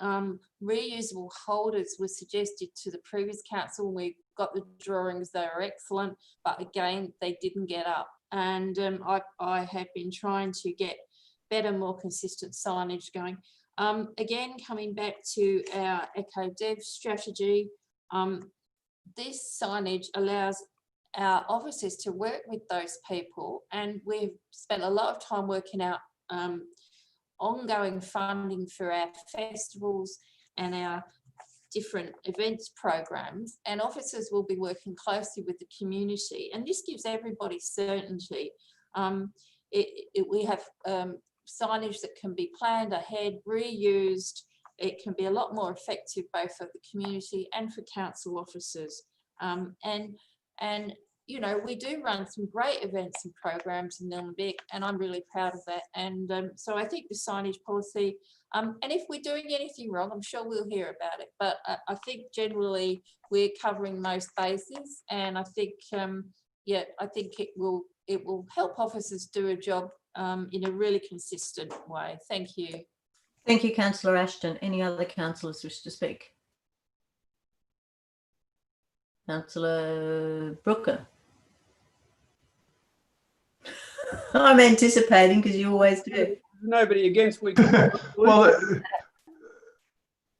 reusable holders were suggested to the previous council. We got the drawings, they were excellent, but again, they didn't get up. And I have been trying to get better, more consistent signage going. Again, coming back to our eco-dev strategy, this signage allows our officers to work with those people, and we've spent a lot of time working out ongoing funding for our festivals and our different events programs, and officers will be working closely with the community, and this gives everybody certainty. We have signage that can be planned ahead, reused. It can be a lot more effective both for the community and for council officers. And you know, we do run some great events and programs in Nillumbik, and I'm really proud of that. And so I think the signage policy, and if we're doing anything wrong, I'm sure we'll hear about it. But I think generally we're covering most bases, and I think, yeah, I think it will help officers do a job in a really consistent way. Thank you. Thank you, Councillor Ashton. Any other councillors wish to speak? Councillor Brooker. I'm anticipating because you always do. Nobody against. Well,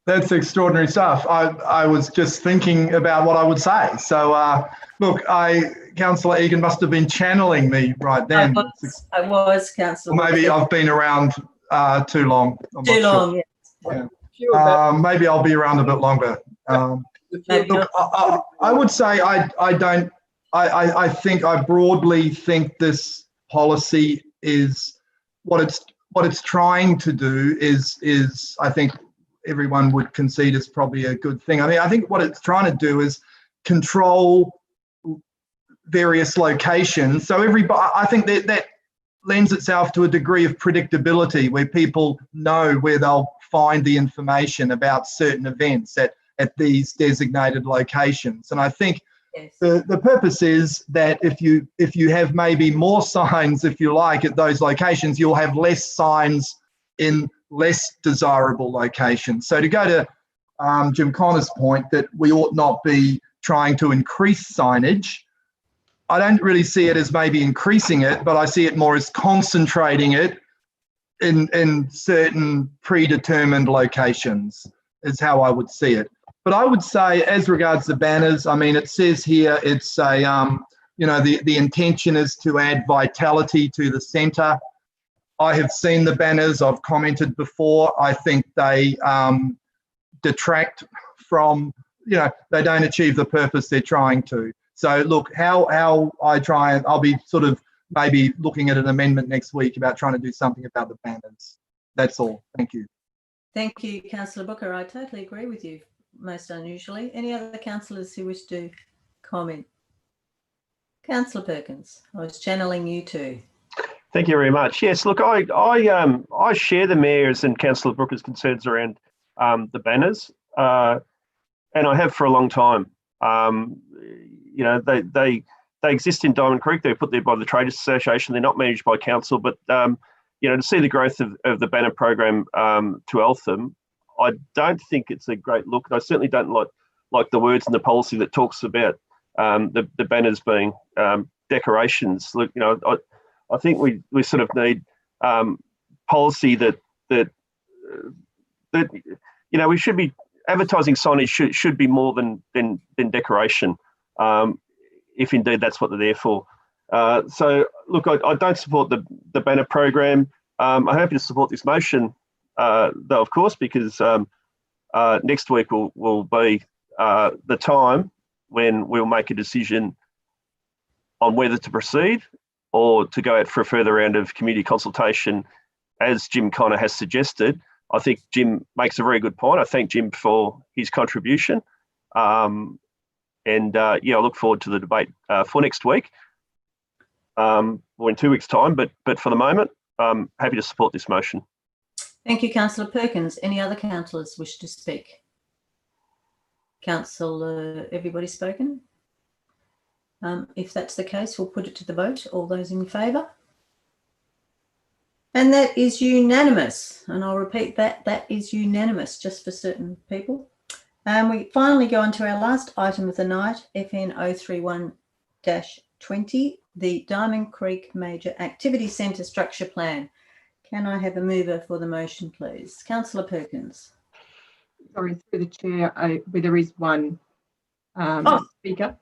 that's extraordinary stuff. I was just thinking about what I would say. So, look, Councillor Egan must have been channeling me right then. I was Councillor. Maybe I've been around too long. Too long, yeah. Yeah. Maybe I'll be around a bit longer. Look, I would say I think I broadly think this policy is what it's trying to do is I think everyone would concede is probably a good thing. I mean, I think what it's trying to do is control various locations. So I think that lends itself to a degree of predictability where people know where they'll find the information about certain events at at these designated locations. And I think Yes. the purpose is that if you have maybe more signs, if you like, at those locations, you'll have less signs in less desirable locations. So to go to Jim Connor's point that we ought not be trying to increase signage, I don't really see it as maybe increasing it, but I see it more as concentrating it in certain predetermined locations is how I would see it. But I would say, as regards the banners, I mean, it says here it's a, you know, the intention is to add vitality to the centre. I have seen the banners, I've commented before. I think they detract from, you know, they don't achieve the purpose they're trying to. So look, how I try, and I'll be sort of maybe looking at an amendment next week about trying to do something about the banners. That's all. Thank you. Thank you, Councillor Booker. I totally agree with you, most unusually. Any other councillors who wish to comment? Councillor Perkins, I was channeling you too. Thank you very much. Yes, look, I share the Mayor's and Councillor Booker's concerns around the banners, and I have for a long time. You know, they exist in Diamond Creek. They're put there by the Traders Association. They're not managed by council, but you know, to see the growth of the banner program to Eltham, I don't think it's a great look. I certainly don't like the words in the policy that talks about the banners being decorations. Look, you know, I think we sort of need policy that you know, we should be advertising signage should be more than decoration, if indeed that's what they're there for. So look, I don't support the banner program. I'm happy to support this motion, though, of course, because next week will be the time when we'll make a decision on whether to proceed or to go out for a further round of community consultation, as Jim Connor has suggested. I think Jim makes a very good point. I thank Jim for his contribution. And yeah, I look forward to the debate for next week, or in 2 weeks' time. But for the moment, I'm happy to support this motion. Thank you, Councillor Perkins. Any other councillors wish to speak? Councillor, everybody spoken? If that's the case, we'll put it to the vote. All those in favour? And that is unanimous. And I'll repeat that, that is unanimous, just for certain people. We finally go on to our last item of the night, FN 031-20, the Diamond Creek Major Activity Centre Structure Plan. Can I have a mover for the motion, please? Councillor Perkins. Sorry, through the chair, there is one speaker.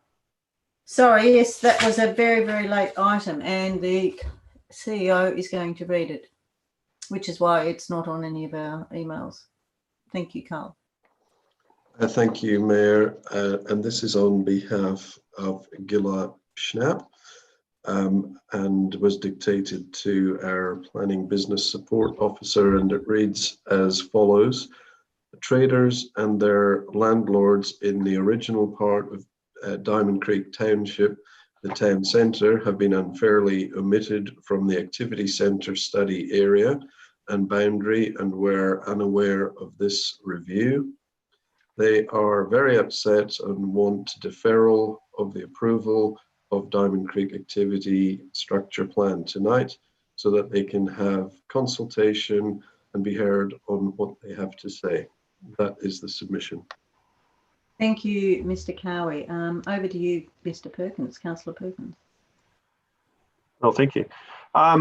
Sorry, yes, that was a very, very late item and the CEO is going to read it, which is why it's not on any of our emails. Thank you, Carl. Thank you, Mayor. And this is on behalf of Gilla Schnapp, and was dictated to our Planning Business Support Officer, and it reads as follows. Traders and their landlords in the original part of Diamond Creek Township, the town centre, have been unfairly omitted from the activity centre study area and boundary and were unaware of this review. They are very upset and want deferral of the approval of Diamond Creek Activity Structure Plan tonight so that they can have consultation and be heard on what they have to say. That is the submission. Thank you, Mr. Cowie. Over to you, Mr. Perkins, Councillor Perkins. Well, thank you. I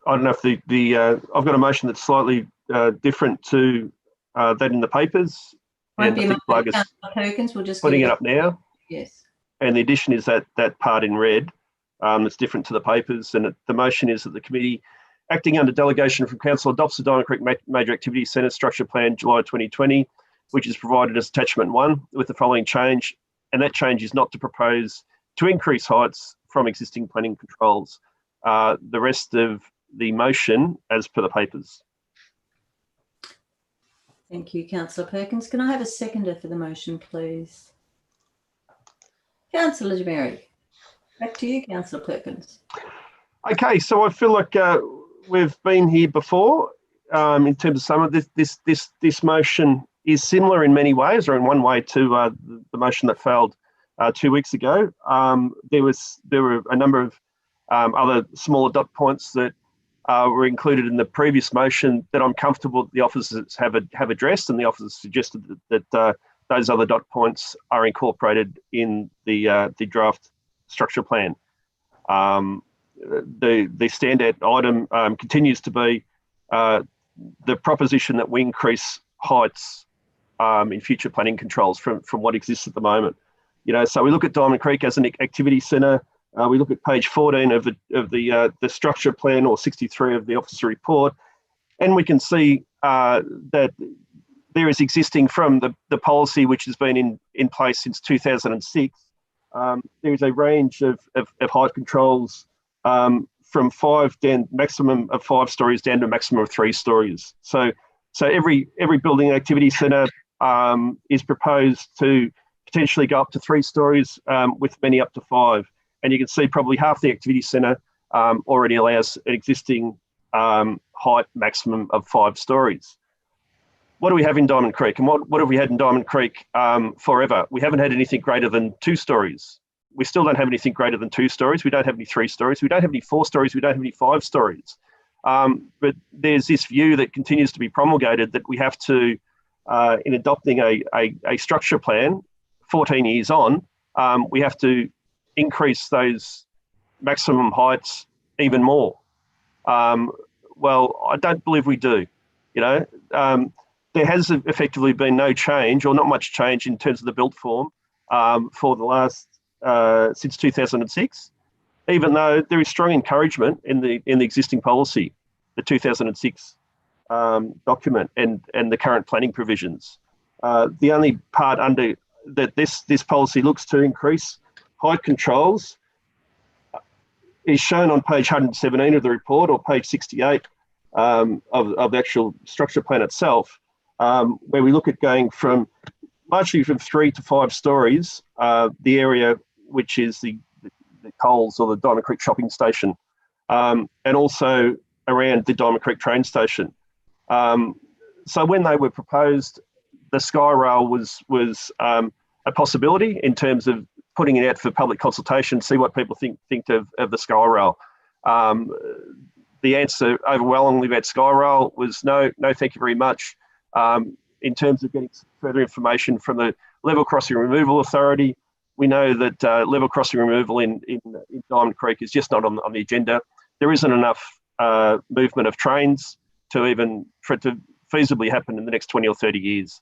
don't know if I've got a motion that's slightly different to that in the papers. Won't And I think Plug is Perkins, we'll just putting it up now. Yes. And the addition is that part in red that's different to the papers. And the motion is that the committee, acting under delegation from Council, adopts the Diamond Creek Major Activity Centre Structure Plan July 2020, which is provided as attachment 1 with the following change. And that change is not to propose to increase heights from existing planning controls. The rest of the motion as per the papers. Thank you, Councillor Perkins. Can I have a seconder for the motion, please? Councillor Jemeri. Back to you, Councillor Perkins. Okay, so I feel like we've been here before in terms of some of this motion similar in many ways, or in one way, to the motion that failed 2 weeks ago. There were a number of other smaller dot points that were included in the previous motion that I'm comfortable the officers have addressed, and the officers suggested that those other dot points are incorporated in the draft structure plan. The standout item continues to be the proposition that we increase heights in future planning controls from what exists at the moment. So we look at Diamond Creek as an activity centre. We look at page 14 of the structure plan, or 63 of the officer report, and we can see that there is existing from the policy which has been in place since 2006. There is a range of height controls from 5 down, maximum of 5 stories down to a maximum of 3 stories. So every building activity centre is proposed to potentially go up to 3 stories, with many up to 5. And you can see probably half the activity centre already allows an existing height maximum of 5 stories. What do we have in Diamond Creek? And what have we had in Diamond Creek forever? We haven't had anything greater than 2 stories. We still don't have anything greater than 2 stories. We don't have any 3 stories. We don't have any 4 stories. We don't have any 5 stories. But there's this view that continues to be promulgated that we have to, in adopting a structure plan, 14 years on, we have to increase those maximum heights even more. Well, I don't believe we do. There has effectively been no change, or not much change, in terms of the built form for the last since 2006, even though there is strong encouragement in the existing policy, the 2006 document, and the current planning provisions. The only part under that this policy looks to increase height controls is shown on page 117 of the report, or page 68 of the actual structure plan itself, where we look at going largely from 3 to 5 stories, the area which is the Coles or the Diamond Creek shopping station, and also around the Diamond Creek train station. So when they were proposed, the Sky Rail was a possibility in terms of putting it out for public consultation, see what people think of the Sky Rail. The answer overwhelmingly about Sky Rail was no, thank you very much. In terms of getting further information from the Level Crossing Removal Authority, we know that level crossing removal in Diamond Creek is just not on the agenda. There isn't enough movement of trains for it to feasibly happen in the next 20 or 30 years.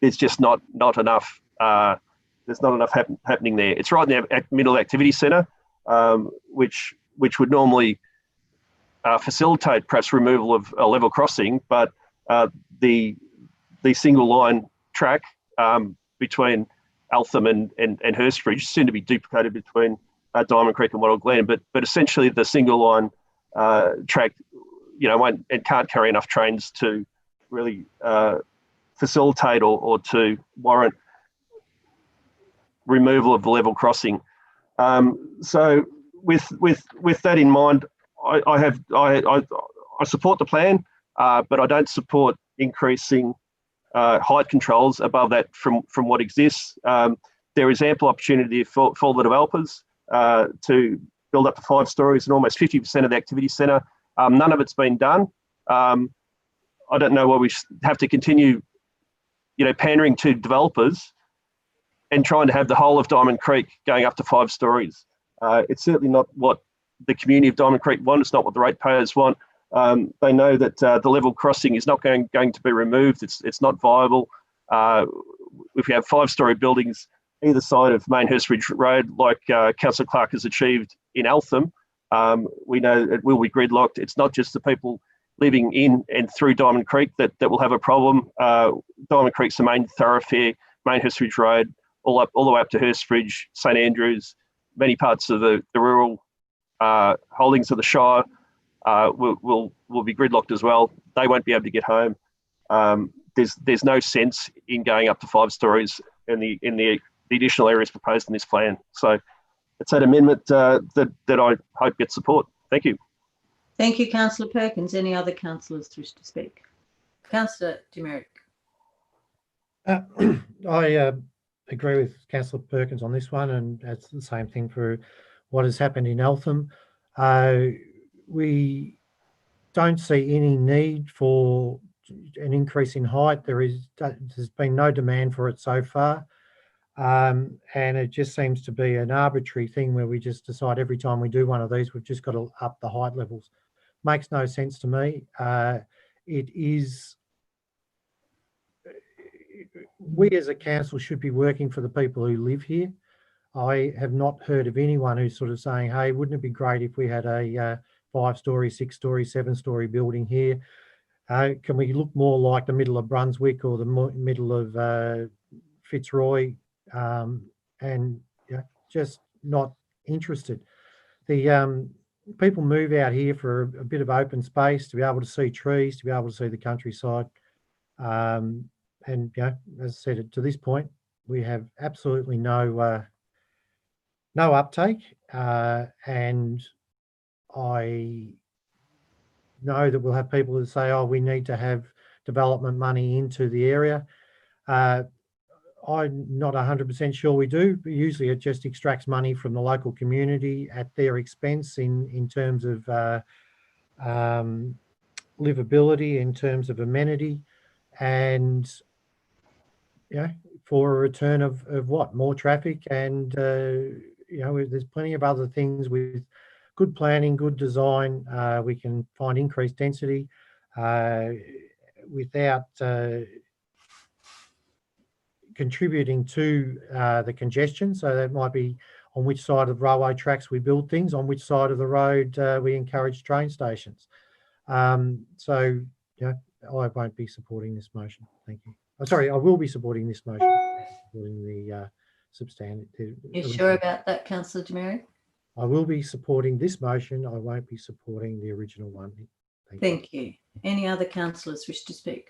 There's just not enough. There's not enough happening there. It's right in the middle activity centre, which would normally facilitate perhaps removal of a level crossing, but the single line track between Eltham and Hurstbridge, soon to be duplicated between Diamond Creek and Wattle Glen, but essentially the single line track, won't and can't carry enough trains to really facilitate or to warrant removal of the level crossing. So with that in mind, I support the plan, but I don't support increasing height controls above that from what exists. There is ample opportunity for the developers to build up to 5 stories in almost 50% of the activity centre. None of it's been done. I don't know why we have to continue, pandering to developers and trying to have the whole of Diamond Creek going up to 5 stories. It's certainly not what the community of Diamond Creek want. It's not what the ratepayers want. They know that the level crossing is not going to be removed. It's not viable. If you have 5-storey buildings either side of Main Hurstbridge Road, like Councillor Clark has achieved in Eltham, we know it will be gridlocked. It's not just the people living in and through Diamond Creek that will have a problem. Diamond Creek's the main thoroughfare, Main Hurstbridge Road, all the way up to Hurstbridge, St Andrews, many parts of the rural holdings of the Shire will be gridlocked as well. They won't be able to get home. There's no sense in going up to 5 stories in the additional areas proposed in this plan. So it's that amendment that I hope gets support. Thank you. Thank you, Councillor Perkins. Any other councillors wish to speak? Councillor Demerick. I agree with Councillor Perkins on this one, and that's the same thing for what has happened in Eltham. We don't see any need for an increase in height. There's been no demand for it so far. And it just seems to be an arbitrary thing where we just decide every time we do one of these, we've just got to up the height levels. Makes no sense to me. We as a council should be working for the people who live here. I have not heard of anyone who's sort of saying, hey, wouldn't it be great if we had a 5-storey, 6-storey, 7-storey building here? Can we look more like the middle of Brunswick or the middle of Fitzroy? And just not interested. The people move out here for a bit of open space, to be able to see trees, to be able to see the countryside. And as I said, to this point, we have absolutely no uptake, and I know that we'll have people that say, oh, we need to have development money into the area. I'm not 100% sure we do, but usually it just extracts money from the local community at their expense in terms of livability, in terms of amenity, and for a return of what? More traffic, and there's plenty of other things with good planning, good design. We can find increased density without contributing to the congestion. So that might be on which side of railway tracks we build things, on which side of the road we encourage train stations. So I won't be supporting this motion. Thank you. Oh, sorry, I will be supporting this motion. Supporting the substantive. You sure about that, Councillor Demery? I will be supporting this motion. I won't be supporting the original one. Thank you. Any other councillors wish to speak?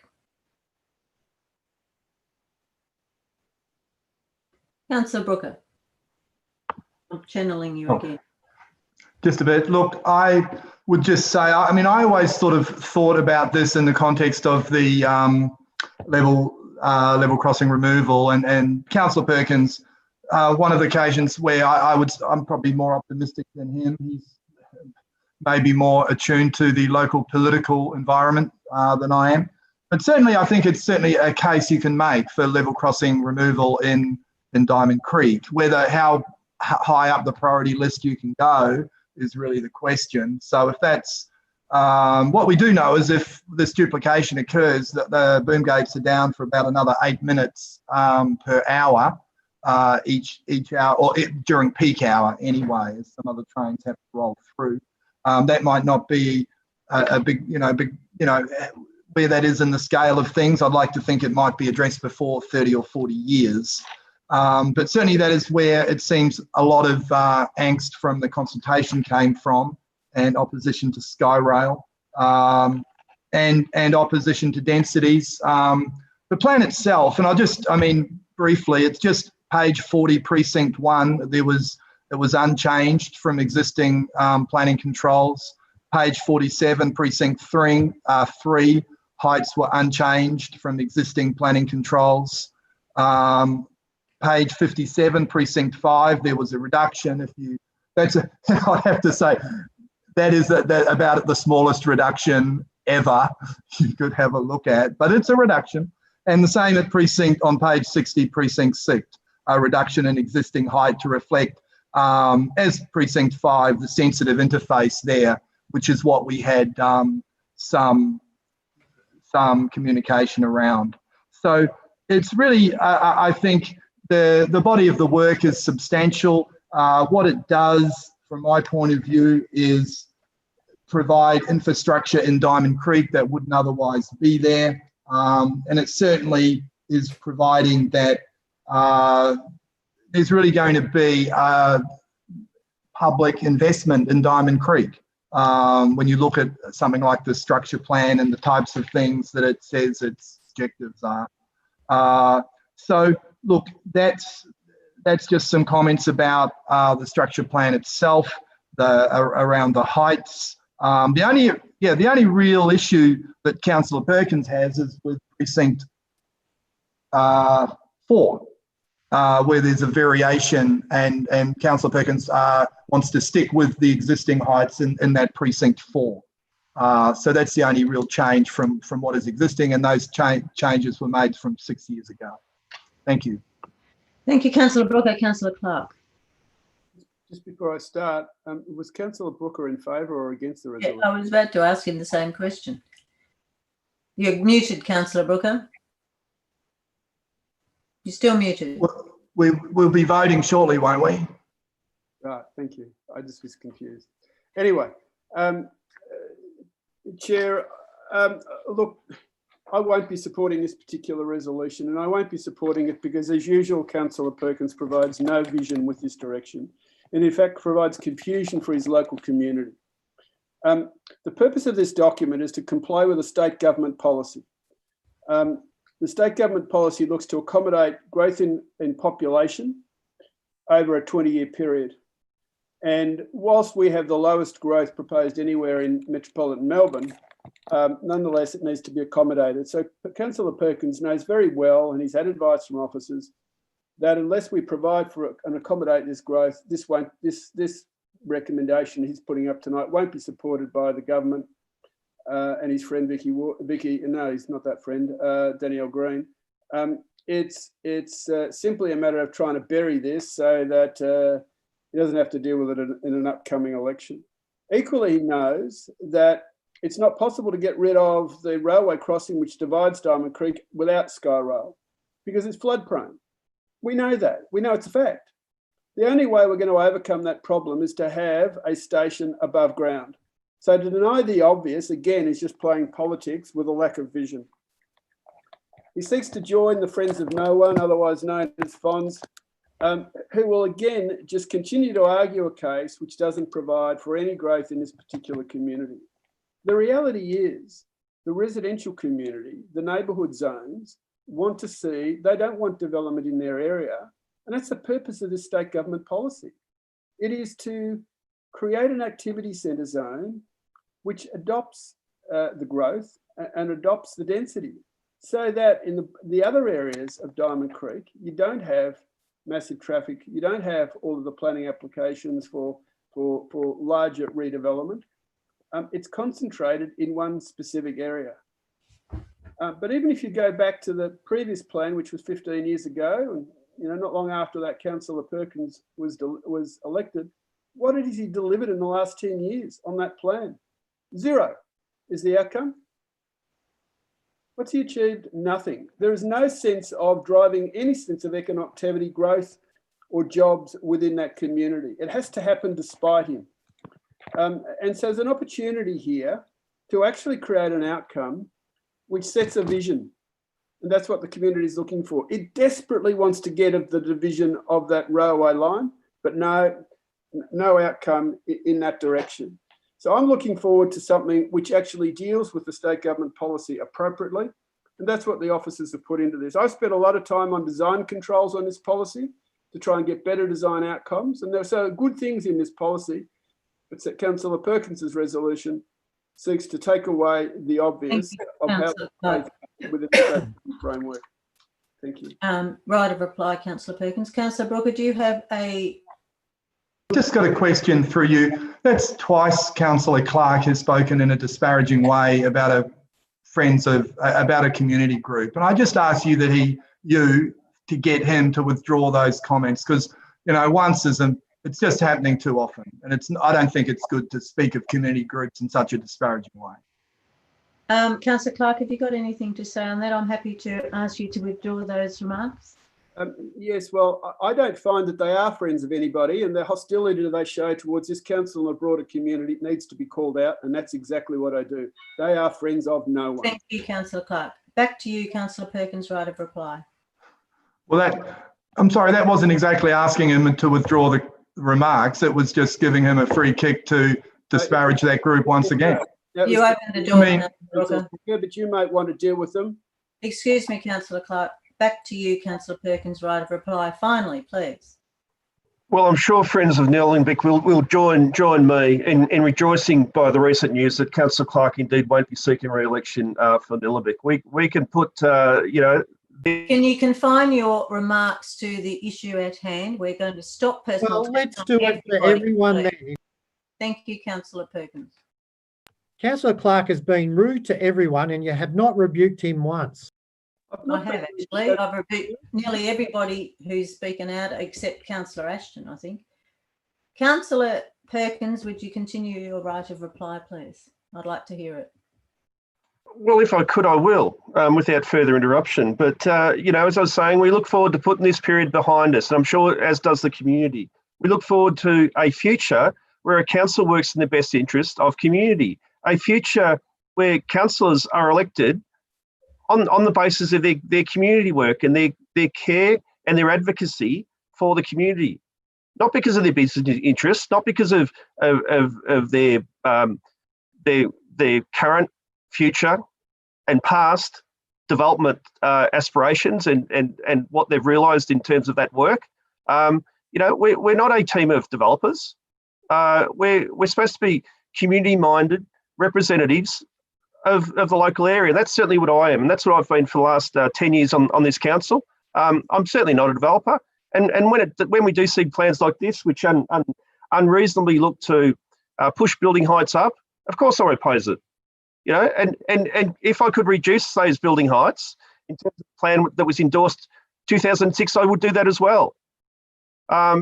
Councillor Brooker, I'm channeling you again. Just a bit. Look, I would just say, I mean, I always sort of thought about this in the context of the level crossing removal, and Councillor Perkins, one of the occasions where I'm probably more optimistic than him. He's maybe more attuned to the local political environment than I am. But certainly, I think it's certainly a case you can make for level crossing removal in Diamond Creek. Whether how high up the priority list you can go is really the question. So if that's what we do know is if this duplication occurs, that the boom gates are down for about another 8 minutes per hour each hour, or during peak hour anyway, as some other trains have to roll through. That might not be a big, where that is in the scale of things. I'd like to think it might be addressed before 30 or 40 years. But certainly that is where it seems a lot of angst from the consultation came from, and opposition to Skyrail, and opposition to densities. The plan itself, and briefly, it's just page 40, precinct 1. It was unchanged from existing planning controls. Page 47, precinct 3, heights were unchanged from existing planning controls. Page 57, precinct 5, there was a reduction. I have to say, that is about the smallest reduction ever you could have a look at, but it's a reduction. And the same at on page 60, precinct 6, a reduction in existing height to reflect, as precinct 5, the sensitive interface there, which is what we had some communication around. So it's really, I think, the body of the work is substantial. What it does, from my point of view, is provide infrastructure in Diamond Creek that wouldn't otherwise be there. And it certainly is providing that there's really going to be public investment in Diamond Creek. When you look at something like the structure plan and the types of things that it says its objectives are. So look, that's just some comments about the structure plan itself, around the heights. The only real issue that Councillor Perkins has is with precinct 4, where there's a variation, and Councillor Perkins wants to stick with the existing heights in that precinct 4. So that's the only real change from what is existing, and those changes were made from 6 years ago. Thank you. Thank you, Councillor Brooker. Councillor Clark. Just before I start, was Councillor Brooker in favour or against the resolution? I was about to ask him the same question. You're muted, Councillor Brooker. You're still muted. We'll be voting shortly, won't we? Right, thank you. I just was confused. Anyway, Chair, look, I won't be supporting this particular resolution, and I won't be supporting it because, as usual, Councillor Perkins provides no vision with this direction, and in fact provides confusion for his local community. The purpose of this document is to comply with a state government policy. The state government policy looks to accommodate growth in population over a 20-year period. And whilst we have the lowest growth proposed anywhere in metropolitan Melbourne, nonetheless, it needs to be accommodated. So Councillor Perkins knows very well, and he's had advice from officers, that unless we provide for and accommodate this growth, this recommendation he's putting up tonight won't be supported by the government and his friend Vicky. No, he's not that friend, Danielle Green. It's simply a matter of trying to bury this so that he doesn't have to deal with it in an upcoming election. Equally, he knows that it's not possible to get rid of the railway crossing which divides Diamond Creek without Skyrail because it's flood prone. We know that. We know it's a fact. The only way we're going to overcome that problem is to have a station above ground. So to deny the obvious, again, is just playing politics with a lack of vision. He seeks to join the Friends of No One, otherwise known as FONS, who will again just continue to argue a case which doesn't provide for any growth in this particular community. The reality is the residential community, the neighbourhood zones, want to see, they don't want development in their area, and that's the purpose of this state government policy. It is to create an activity centre zone which adopts the growth and adopts the density, so that in the other areas of Diamond Creek, you don't have massive traffic, you don't have all of the planning applications for larger redevelopment. It's concentrated in one specific area. But even if you go back to the previous plan, which was 15 years ago, and not long after that, Councillor Perkins was elected, what has he delivered in the last 10 years on that plan? 0 is the outcome. What's he achieved? Nothing. There is no sense of driving any sense of economic activity, growth, or jobs within that community. It has to happen despite him. And so there's an opportunity here to actually create an outcome which sets a vision. And that's what the community is looking for. It desperately wants to get at the division of that railway line, but no outcome in that direction. So I'm looking forward to something which actually deals with the state government policy appropriately. And that's what the officers have put into this. I've spent a lot of time on design controls on this policy to try and get better design outcomes. And there are so good things in this policy. It's that Councillor Perkins's resolution seeks to take away the obvious of how within the framework. Thank you. Right of reply, Councillor Perkins. Councillor Brooker, do you have a... Just got a question for you. That's twice Councillor Clark has spoken in a disparaging way about a community group. And I just ask you that to get him to withdraw those comments, because, once it's just happening too often. And I don't think it's good to speak of community groups in such a disparaging way. Councillor Clark, have you got anything to say on that? I'm happy to ask you to withdraw those remarks. Yes, well, I don't find that they are friends of anybody, and the hostility that they show towards this council and the broader community needs to be called out, and that's exactly what I do. They are friends of no one. Thank you, Councillor Clark. Back to you, Councillor Perkins, right of reply. Well, I'm sorry, that wasn't exactly asking him to withdraw the remarks. It was just giving him a free kick to disparage that group once again. You opened the door, yeah, but you might want to deal with them. Excuse me, Councillor Clark. Back to you, Councillor Perkins, right of reply. Finally, please. Well, I'm sure friends of Nillumbik will join me in rejoicing by the recent news that Councillor Clark indeed won't be seeking re-election for Nillumbik. We can put Can you confine your remarks to the issue at hand? We're going to stop personal. Well, let's do it for everyone there. Thank you, Councillor Perkins. Councillor Clark has been rude to everyone and you have not rebuked him once. I have actually. I've rebuked nearly everybody who's speaking out except Councillor Ashton, I think. Councillor Perkins, would you continue your right of reply, please? I'd like to hear it. Well, if I could, I will, without further interruption. But, you know, as I was saying, we look forward to putting this period behind us, and I'm sure as does the community. We look forward to a future where a council works in the best interest of community, a future where councillors are elected on the basis of their community work and their care and their advocacy for the community, not because of their business interests, not because of their current, future and past development aspirations and what they've realised in terms of that work. You know, we're not a team of developers. We're supposed to be community-minded representatives of the local area. That's certainly what I am, and that's what I've been for the last 10 years on this council. I'm certainly not a developer, and when we do see plans like this, which unreasonably look to push building heights up, of course I oppose it. You know, and if I could reduce those building heights in terms of the plan that was endorsed 2006, I would do that as well.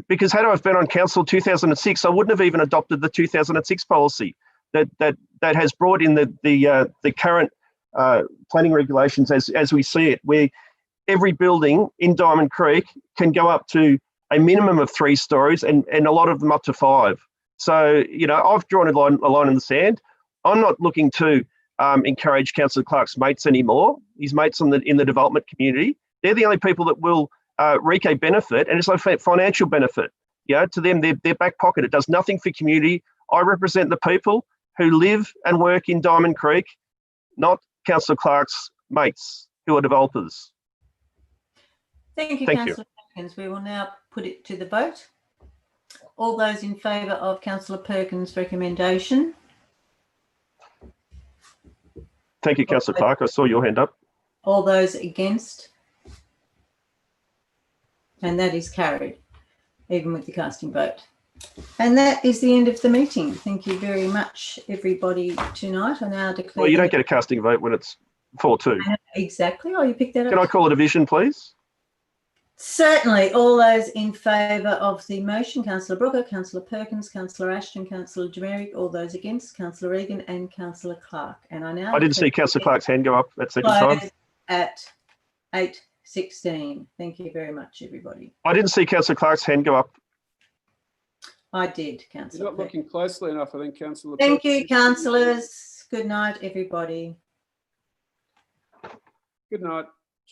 Because had I been on council 2006, I wouldn't have even adopted the 2006 policy that has brought in the current planning regulations as we see it, where every building in Diamond Creek can go up to a minimum of 3 stories and a lot of them up to 5. So, you know, I've drawn a line in the sand. I'm not looking to encourage Councillor Clark's mates anymore. His mates in the development community, they're the only people that will reap a benefit, and it's a financial benefit. You know, to them, their back pocket. It does nothing for community. I represent the people who live and work in Diamond Creek, not Councillor Clark's mates who are developers. Thank you, Councillor Perkins. We will now put it to the vote. All those in favour of Councillor Perkins' recommendation? Thank you, Councillor Clark. I saw your hand up. All those against? And that is carried, even with the casting vote. And that is the end of the meeting. Thank you very much, everybody, tonight. I now declare... Well, you don't get a casting vote when it's 4-2. Exactly. Oh, you picked that up. Can I call a division, please? Certainly. All those in favour of the motion, Councillor Brooker, Councillor Perkins, Councillor Ashton, Councillor Jemerick, all those against, Councillor Regan and Councillor Clark. And I now... I didn't see Councillor Clark's hand go up that second time. At 8:16. Thank you very much, everybody. I didn't see Councillor Clark's hand go up. I did, Councillor. You're not looking closely enough, I think, Councillor. Thank you, councillors. Good night, everybody. Good night.